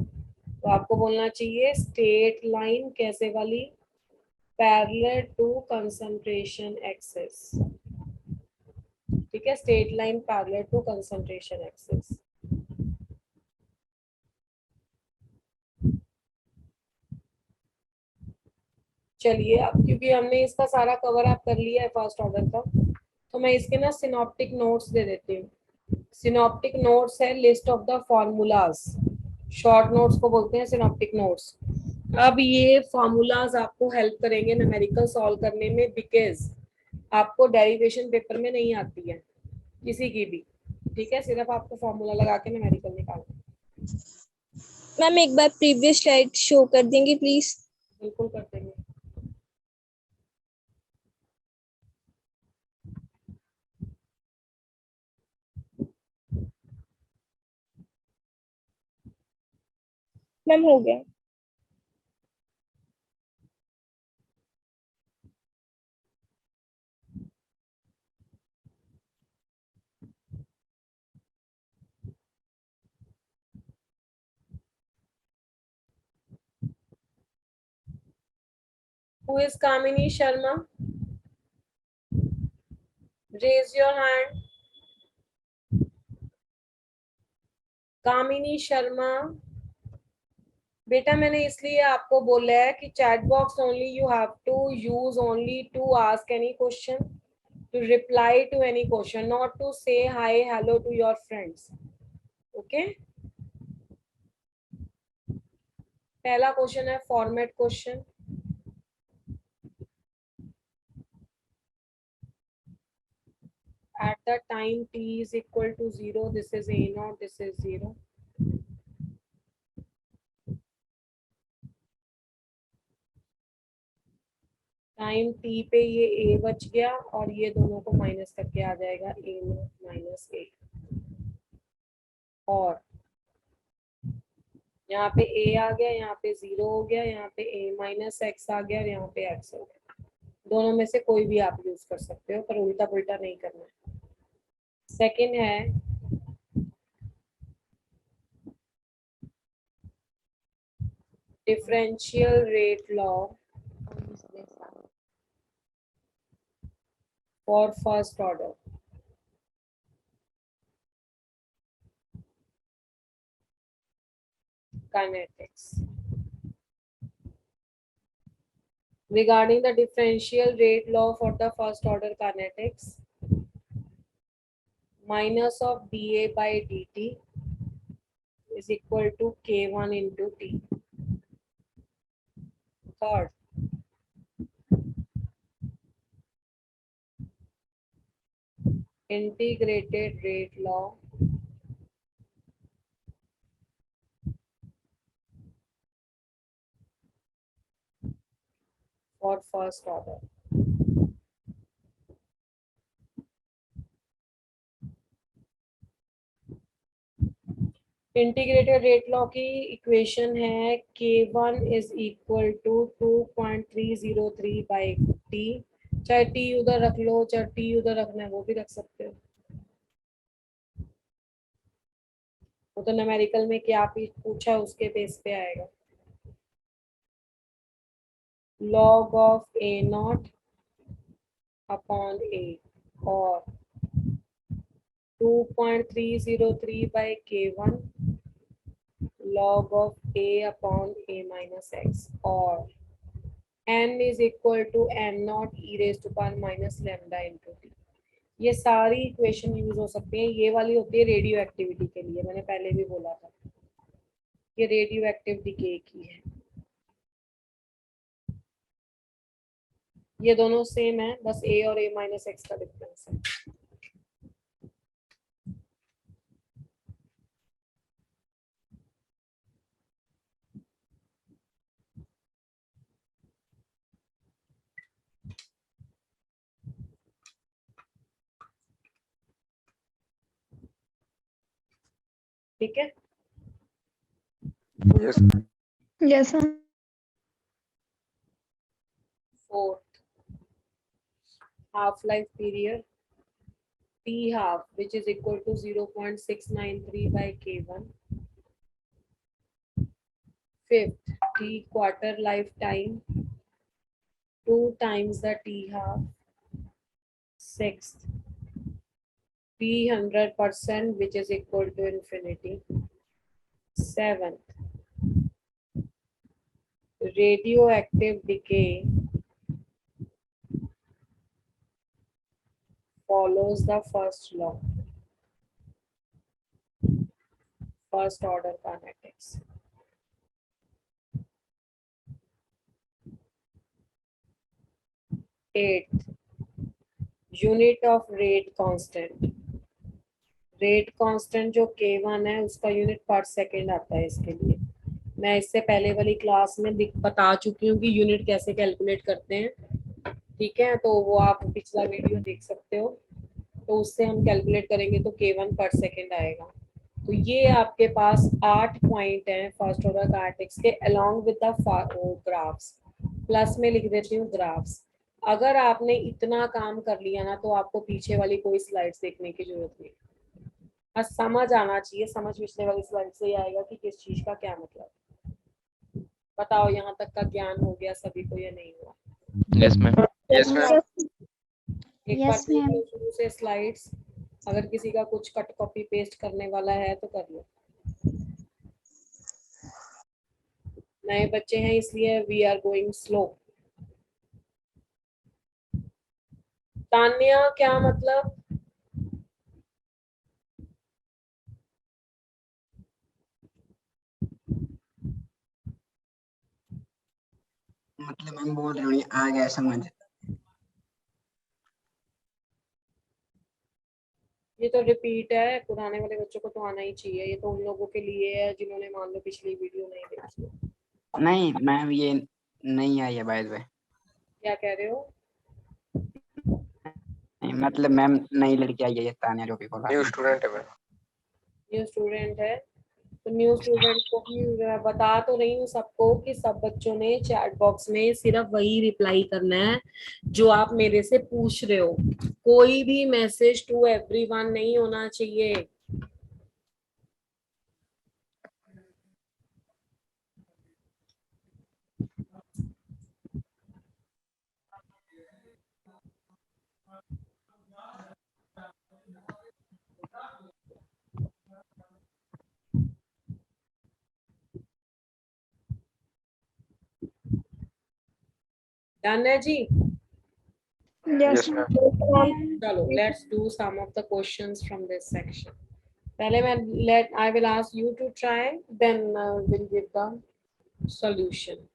तो आपको बोलना चाहिए स्ट्रेट लाइन कैसे वाली? Parallel to concentration axis. ठीक है, straight line parallel to concentration axis. चलिए अब क्योंकि हमने इसका सारा कवर अप कर लिया है फर्स्ट ऑर्डर का, तो मैं इसके ना सिनॉप्टिक नोट्स दे देती हूँ। सिनॉप्टिक नोट्स है list of the formulas. Short notes को बोलते हैं सिनॉप्टिक नोट्स। अब ये फॉर्मूलाज आपको हेल्प करेंगे न्यूमेरिकल सॉल्व करने में, बिकॉज आपको डेरिवेशन पेपर में नहीं आती है किसी की भी। ठीक है, सिर्फ आपको फॉर्मूला लगा के न्यूमेरिकल निकालना। मैम एक बार प्रीवियस स्लाइड शो कर देंगे प्लीज? बिल्कुल कर देंगे। मैम हो गया। Who is Kamini Sharma? Raise your hand. कामिनी शर्मा। बेटा मैंने इसलिए आपको बोला है कि chat box only you have to use only to ask any question, to reply to any question, not to say hi hello to your friends. Okay, पहला question है format question. At the time t is equal to 0, this is a naught, this is 0. Time t पे ये a बच गया और ये दोनों को माइनस करके आ जाएगा a naught माइनस a। और यहाँ पे a आ गया, यहाँ पे 0 हो गया, यहाँ पे a माइनस x आ गया और यहाँ पे x हो गया। दोनों में से कोई भी आप यूज कर सकते हो, पर उल्टा पुल्टा नहीं करना है। सेकंड है differential rate law for first order. Kinetics. Regarding the differential rate law for the first order kinetics, minus of dA by dt is equal to k1 into t. Third, integrated rate law for first order. Integrated rate law की equation है K1 is equal to 2.303 by t. चाहे t उधर रख लो, चाहे t उधर रखना है वो भी रख सकते हो। वो तो न्यूमेरिकल में क्या पूछा उसके बेस पे आएगा। log of A naught upon A और 2.303 by K1 log of A upon A minus x और n is equal to m naught e raised to power minus lambda into t। ये सारी इक्वेशन यूज हो सकती हैं। ये वाली होती है रेडियो एक्टिविटी के लिए, मैंने पहले भी बोला था ये रेडियो एक्टिव डिके की है। ये दोनों सेम है, बस a और a माइनस एक्स का डिफरेंस है। ठीक है। Yes. Yes, ma'am. Fourth, half life period t half which is equal to 0.693 by k1। Fifth, t quarter lifetime 2 times the t half। Sixth, t 100% which is equal to infinity। Seventh, radioactive decay follows the first law, first order kinetics। Eighth, unit of rate constant। Rate constant जो K1 है उसका unit पर second आता है। इसके लिए मैं इससे पहले वाली क्लास में बता चुकी हूँ कि यूनिट कैसे कैलकुलेट करते हैं। ठीक है, तो वो आप पिछला वीडियो देख सकते हो, तो उससे हम कैलकुलेट करेंगे तो K1 पर सेकंड आएगा। तो ये आपके पास 8 पॉइंट हैं फर्स्ट ऑर्डर काइनेटिक्स के along with the graphs. Plus में लिख देती हूँ ग्राफ्स। अगर आपने इतना काम कर लिया ना तो आपको पीछे वाली कोई स्लाइड्स देखने की जरूरत नहीं। बस समझ आना चाहिए, समझ पिछले वाली स्लाइड से ही आएगा कि किस चीज का क्या मतलब। बताओ यहाँ तक का ज्ञान हो गया सभी को या नहीं हुआ? Yes, ma'am. Yes, ma'am. एक बार देख लो शुरू से स्लाइड्स। अगर किसी का कुछ कट कॉपी पेस्ट करने वाला है तो कर लो। नए बच्चे हैं इसलिए we are going slow. Tanya क्या मतलब? मतलब मैं बोल रही हूँ आ गया समझ। ये तो रिपीट है, पुराने वाले बच्चों को तो आना ही चाहिए। ये तो उन लोगों के लिए है जिन्होंने मान लो पिछली वीडियो नहीं देखी। नहीं मैम ये नहीं आई है बाय द वे। क्या कह रहे हो? नहीं मतलब मैम नई लड़की आई है ये तानिया जो भी बोला। New student है मैम। न्यू स्टूडेंट है तो न्यू स्टूडेंट को भी बता तो रही हूँ सबको कि सब बच्चों ने चैट बॉक्स में सिर्फ वही रिप्लाई करना है जो आप मेरे से पूछ रहे हो। कोई भी मैसेज टू एवरीवन नहीं होना चाहिए। डन है जी? Yes, ma'am. चलो let's do some of the questions from this section. पहले मैं I will ask you to try, then will give the solution.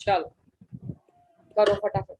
चलो करो फटाफट।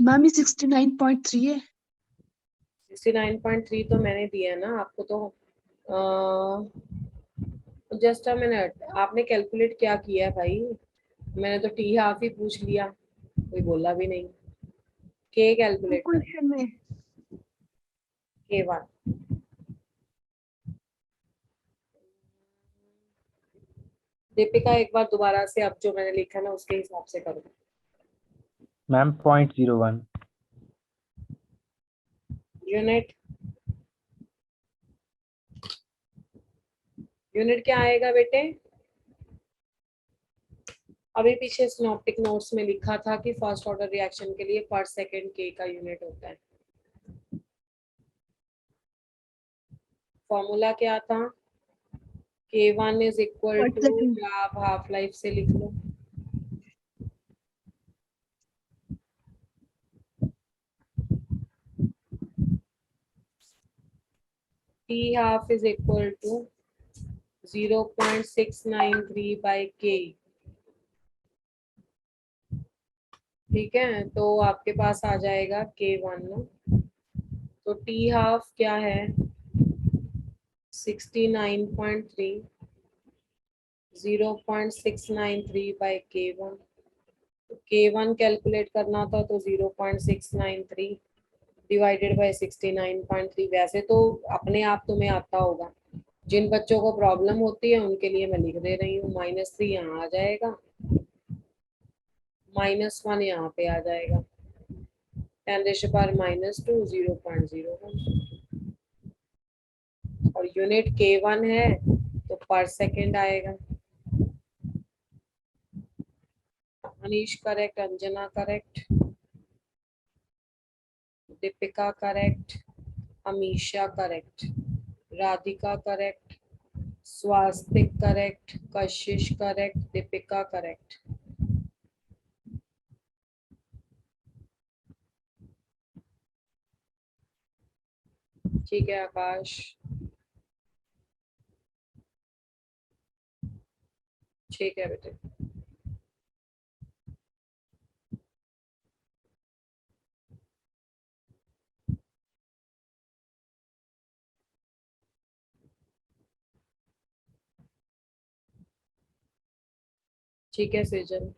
मैम ये 69.3 है। 69.3 तो मैंने दिया है ना आपको, तो जस्ट अ मिनट, आपने कैलकुलेट क्या किया है भाई? मैंने तो टी हाफ ही पूछ लिया, कोई बोला भी नहीं। के कैलकुलेट करो, क्वेश्चन में के वन। दीपिका एक बार दोबारा से अब जो मैंने लिखा ना उसके हिसाब से करो। मैम 0.01 यूनिट, यूनिट क्या आएगा बेटे? अभी पीछे सिनॉप्टिक नोट्स में लिखा था कि फर्स्ट ऑर्डर रिएक्शन के लिए पर सेकंड के का यूनिट होता है। फॉर्मूला क्या था? K1 इज इक्वल पर टू, सेकंड। आप हाफ लाइफ से लिख लो। T half is equal to 0.693 by K। ठीक है, तो आपके पास आ जाएगा K1 ना, तो T हाफ क्या है? 69.3, 0.693 by K1। K1 कैलकुलेट करना था तो 0.693 डिवाइडेड बाय 69.3। वैसे तो अपने आप तुम्हें आता होगा, जिन बच्चों को प्रॉब्लम होती है उनके लिए मैं लिख दे रही हूँ। -3 यहाँ आ जाएगा, -1 यहाँ पे आ जाएगा, 10⁻², 0.01। और यूनिट K1 है तो पर सेकेंड आएगा। Anish correct, Anjana correct, Deepika correct, Amisha correct, Radhika correct, Swastik correct, Kashish correct, Deepika correct. ठीक है आकाश, ठीक है बेटे। ठीक है Sejal.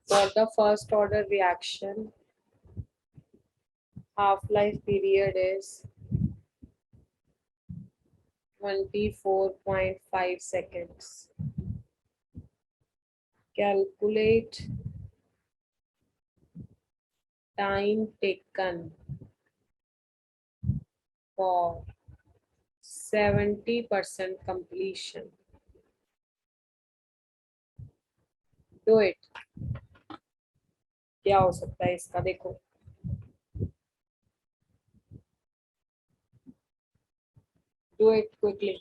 For the first order reaction, half-life period is 24.5 seconds. Calculate time taken for 70% completion. Do it. क्या हो सकता है इसका, देखो। Do it quickly.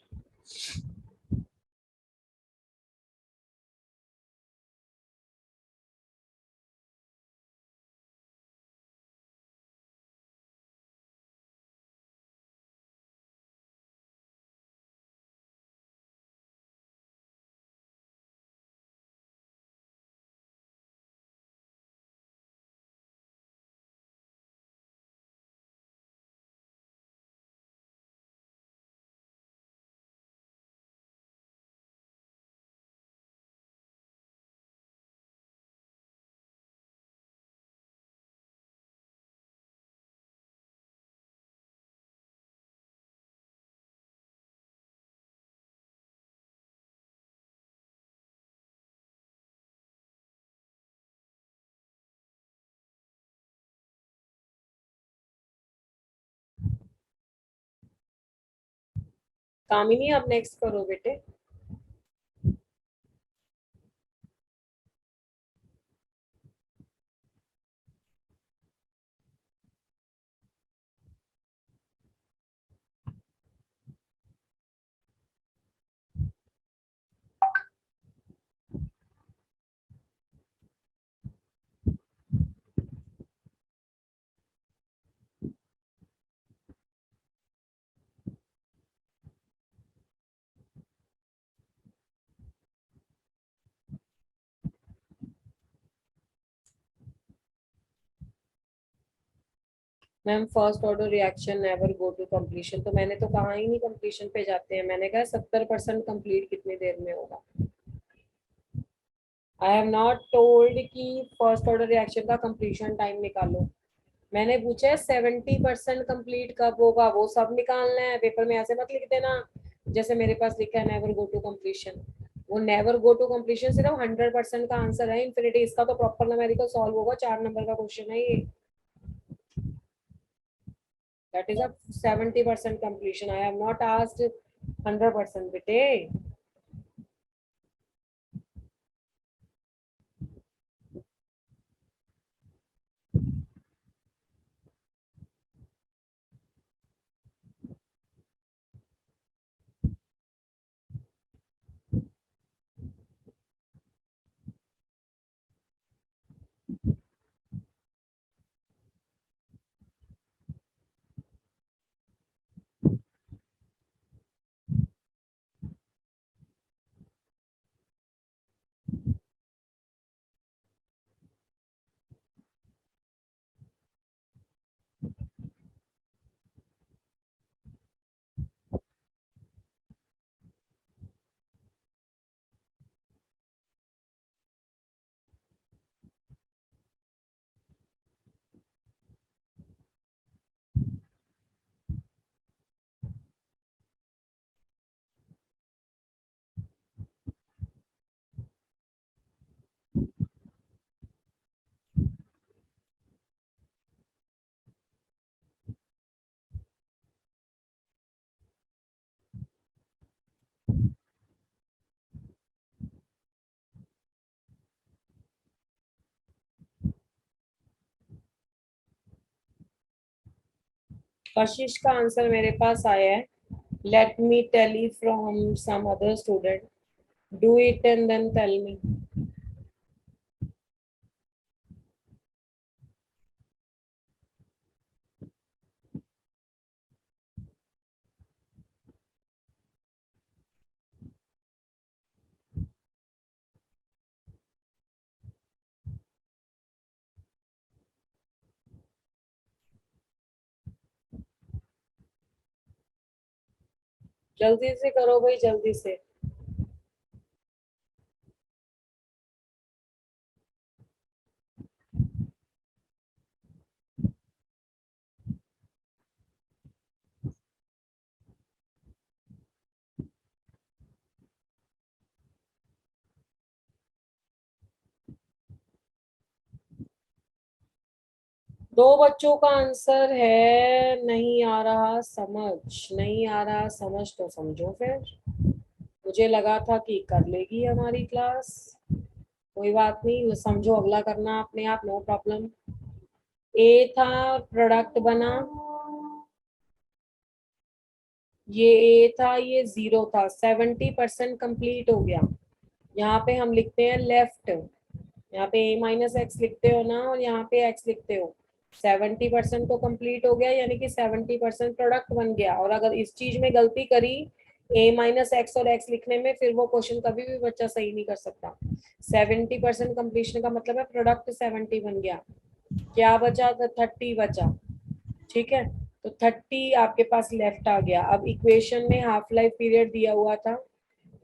कामिनी आप नेक्स्ट करो बेटे। Ma'am first order reaction never go to completion, तो मैंने तो कहा ही नहीं कंप्लीशन पे जाते हैं, मैंने कहा 70% कंप्लीट कितनी देर में होगा। आई हैव नॉट टोल्ड कि फर्स्ट ऑर्डर रिएक्शन का कंप्लीशन टाइम निकालो, मैंने पूछा है 70% कंप्लीट कब होगा, वो सब निकालना है। पेपर में ऐसे मत लिख देना जैसे मेरे पास लिखा है नेवर गो टू कंप्लीशन, वो नेवर गो टू कंप्लीशन सिर्फ 100% का आंसर है इन्फिनिटी, इसका तो प्रॉपर न्यूमेरिकल सॉल्व होगा, 4 नंबर का क्वेश्चन है ये। That is a 70% completion. I have not asked 100% बेटे। कशिश का आंसर मेरे पास आया है, let me tell you from some other student, do it and then tell me. जल्दी से करो भाई, जल्दी से। दो बच्चों का आंसर है नहीं आ रहा समझ, नहीं आ रहा समझ तो समझो फिर, मुझे लगा था कि कर लेगी हमारी क्लास, कोई बात नहीं, समझो अगला करना अपने आप, नो प्रॉब्लम। ए था, प्रोडक्ट बना, ये ए था, ये 0 था, 70% कंप्लीट हो गया। यहाँ पे हम लिखते हैं लेफ्ट, यहाँ पे ए माइनस एक्स लिखते हो ना, और यहाँ पे एक्स लिखते हो, 70% तो कंप्लीट हो गया, यानी कि 70% प्रोडक्ट बन गया। और अगर इस चीज में गलती करी ए माइनस एक्स और एक्स लिखने में, फिर वो क्वेश्चन कभी भी बच्चा सही नहीं कर सकता। 70% कंप्लीशन का मतलब है प्रोडक्ट 70 बन गया, क्या बचा था, 30 बचा, ठीक है, तो 30 आपके पास लेफ्ट आ गया। अब इक्वेशन में हाफ लाइफ पीरियड दिया हुआ था,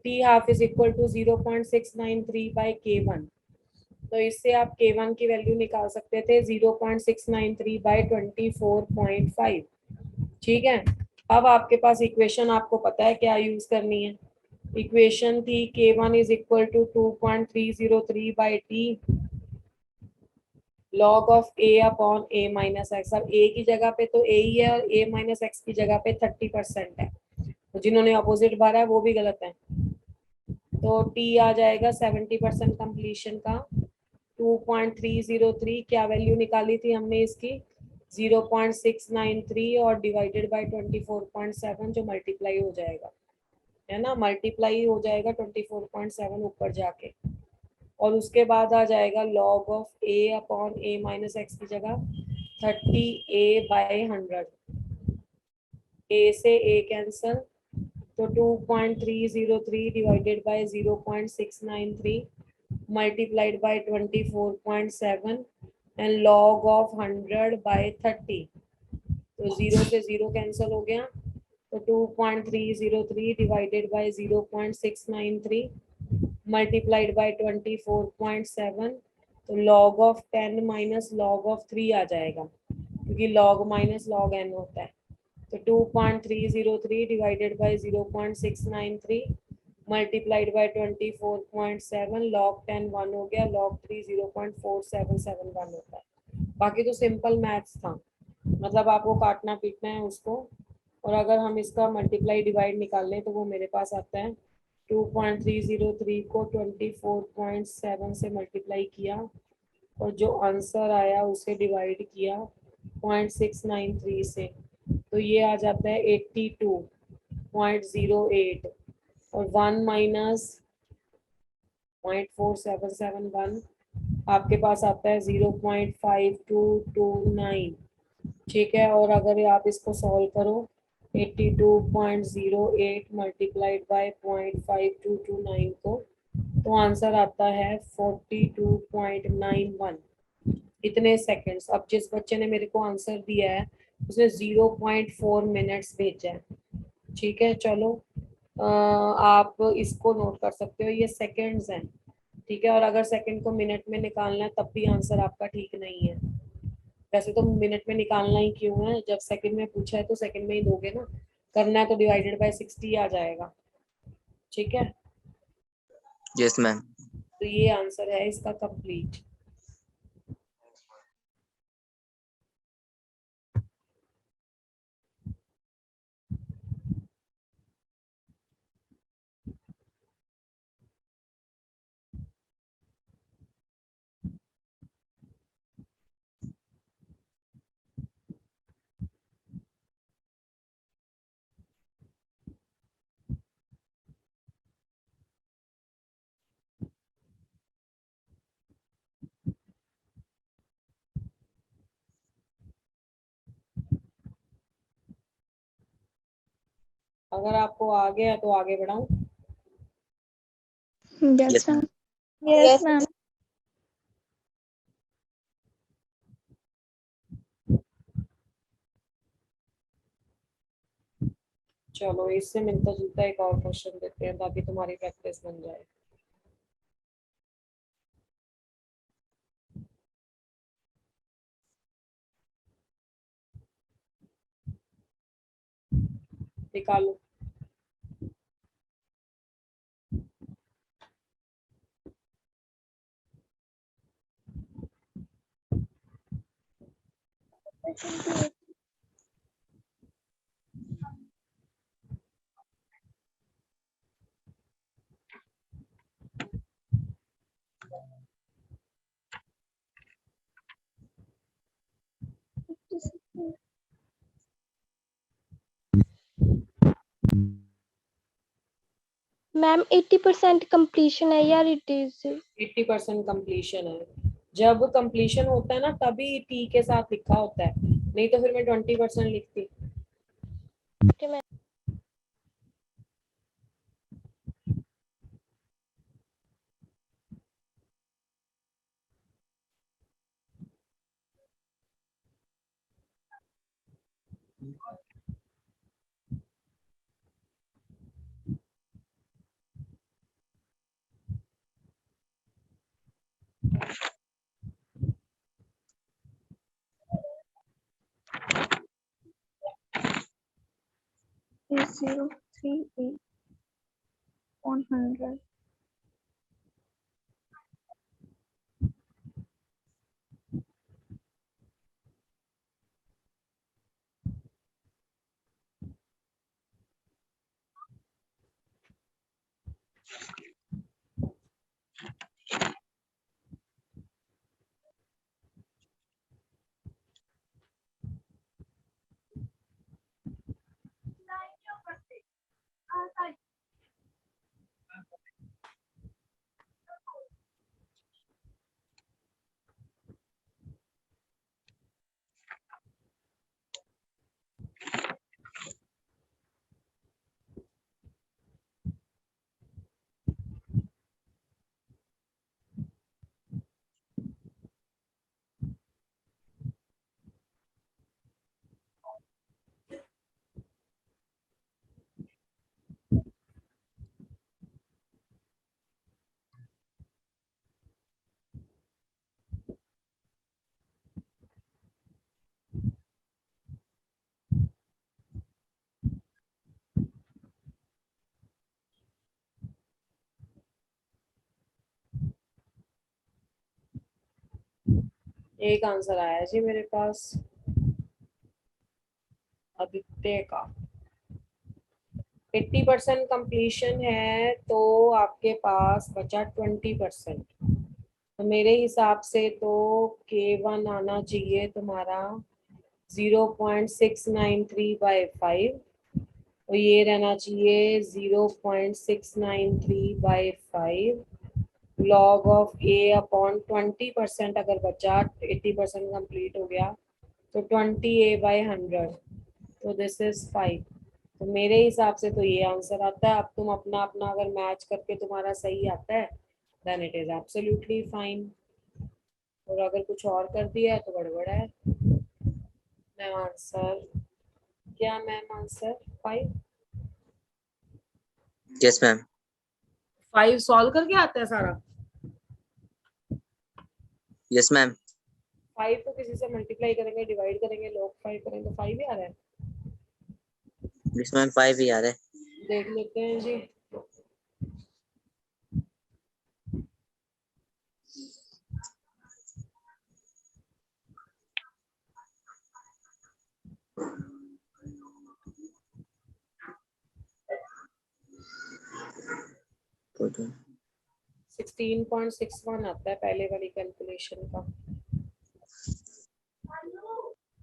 t half is equal to 0.693 by K1, तो इससे आप K1 की वैल्यू निकाल सकते थे 0.693 बाय 24.5, ठीक है। अब आपके पास इक्वेशन आपको पता है क्या यूज करनी है, इक्वेशन थी K1 is equal to 2.303 by T log of A upon A minus x. अब A की जगह पे तो A ही है और A माइनस एक्स की जगह पे 30% है, तो जिन्होंने अपोजिट भरा है वो भी गलत है। तो टी आ जाएगा 70% कंप्लीशन का। 2.303 क्या वैल्यू निकाली थी हमने इसकी? 0.693 और डिवाइडेड बाय 24.7 जो मल्टीप्लाई हो जाएगा, है ना, मल्टीप्लाई हो जाएगा 24.7 ऊपर जाके। और उसके बाद आ जाएगा log of a upon a minus x की जगह 30a/100। a से a कैंसल, तो 2.303 divided by 0.693 multiplied by 24.7 and log of 100 by 30। तो 0 से 0 कैंसिल हो गया, तो 2.303 डिवाइडेड बाय 0.693 मल्टीप्लाइड बाय 24.7, तो log of 10 minus log of 3 आ जाएगा, क्योंकि log माइनस log n होता है। तो 2.303 divided by 0.693 multiplied by 24.7, log 10 1 हो गया, log 3 0.4771 होता है। बाकी तो सिंपल मैथ्स था, मतलब आपको काटना पीटना है उसको। और अगर हम इसका मल्टीप्लाई डिवाइड निकाल लें तो वो मेरे पास आता है 2.303 को 24.7 से मल्टीप्लाई किया और जो आंसर आया उसे डिवाइड किया 0.693 से, तो ये आ जाता है 82.08 और 1 माइनस 0.4771 आपके पास आता है 0.5229। ठीक है, और अगर आप इसको सॉल्व करो 82.08 मल्टीप्लाइड बाय 0.5229 को, तो आंसर आता है 42.91 इतने सेकंड्स। अब जिस बच्चे ने मेरे को आंसर दिया है उसने 0.4 मिनट्स भेजा है। ठीक है, चलो आप इसको नोट कर सकते हो, ये सेकंड्स हैं। ठीक है, और अगर सेकंड को मिनट में निकालना है तब भी आंसर आपका ठीक नहीं है। वैसे तो मिनट में निकालना ही क्यों है, जब सेकंड में पूछा है तो सेकंड में ही दोगे ना, करना है तो डिवाइडेड बाय 60 आ जाएगा। ठीक है, यस मैम। तो ये आंसर है इसका कंप्लीट। अगर आपको आ गया तो आगे बढ़ाऊं? Yes, ma'am. Yes, ma'am. चलो इससे मिलता जुलता एक और क्वेश्चन देते हैं ताकि तुम्हारी प्रैक्टिस बन जाए। निकालो। मैम 80% कंप्लीशन है यार, इट इज 80% कंप्लीशन है। जब कंप्लीशन होता है ना तभी टी के साथ लिखा होता है, नहीं तो फिर मैं 20% लिखती। is 038 on 100. एक आंसर आया जी मेरे पास आदित्य का। 80% कंप्लीशन है तो आपके पास बचा 20%। तो मेरे हिसाब से तो K1 आना चाहिए तुम्हारा 0.693/5 और ये रहना चाहिए 0.693/5 log ऑफ A अपॉन 20%। अगर बचा 80% कंप्लीट हो गया तो 20A/100, तो दिस इज 5। तो मेरे हिसाब से तो ये आंसर आता है। अब तुम अपना अपना अगर मैच करके तुम्हारा सही आता है then it is absolutely fine, और अगर कुछ और कर दिया है तो गड़बड़ है। मैम आंसर क्या? Ma'am answer 5 yes ma'am. 5 solve करके आता है सारा। Yes ma'am. 5 को किसी से मल्टीप्लाई करेंगे, डिवाइड करेंगे, log 5 करेंगे तो 5 ही आ रहा है। यस मैम 5 ही आ रहा है। देख लेते हैं जी। तो 16.61 आता है पहले वाली कैलकुलेशन का।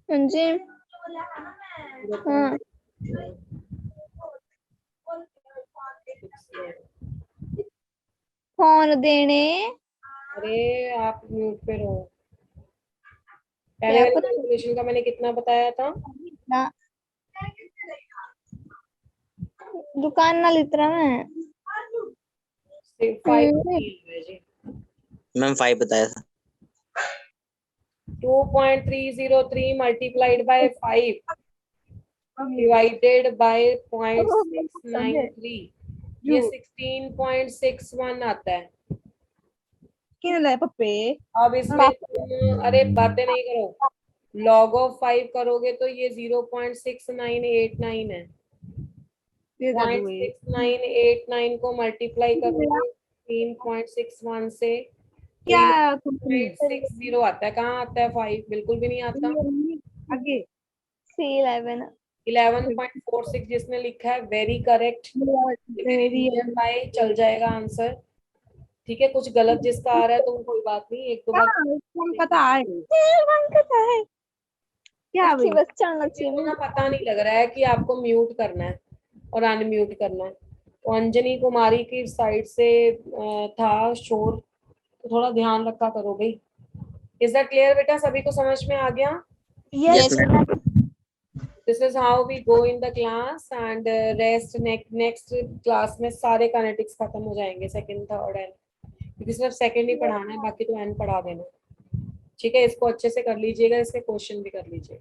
हाँ जी। हाँ। फोन देने। अरे आप म्यूट पे रहो। पहले वाली कैलकुलेशन का मैंने कितना बताया था? ना दुकान ना लितरा में 5 है जी। मैम 5 बताया था। 2.303 मल्टीप्लाइड बाय 5 डिवाइडेड बाय 0.693, ये 16.61 आता है। अब इसमें तुम अरे बातें नहीं करो, log ऑफ 5 करोगे तो ये 0.6989 है। 0.6989 को मल्टीप्लाई करोगे 3.61 से तो ये 0.60 आता है। कहाँ आता है 5? बिल्कुल भी नहीं आता। C11 11.46 जिसने लिखा है वेरी करेक्ट, बाय चल जाएगा आंसर। ठीक है, कुछ गलत जिसका आ रहा है तो कोई बात नहीं, एक दो बार पता है क्या इसकी बस चलना चाहिए मुझे ना पता नहीं लग रहा है कि आपको म्यूट करना है और अनम्यूट करना है। तो अंजनी कुमारी की साइड से था शोर, तो थोड़ा ध्यान रखा करो भाई। इज दैट क्लियर बेटा? सभी को समझ में आ गया? Yes ma'am. This is how we go in the class and rest next class में सारे काइनेटिक्स खत्म हो जाएंगे, सेकंड थर्ड एंड, क्योंकि सिर्फ सेकंड ही पढ़ाना है, बाकी तो एंड पढ़ा देना। ठीक है, इसको अच्छे से कर लीजिएगा, इसके क्वेश्चन भी कर लीजिए।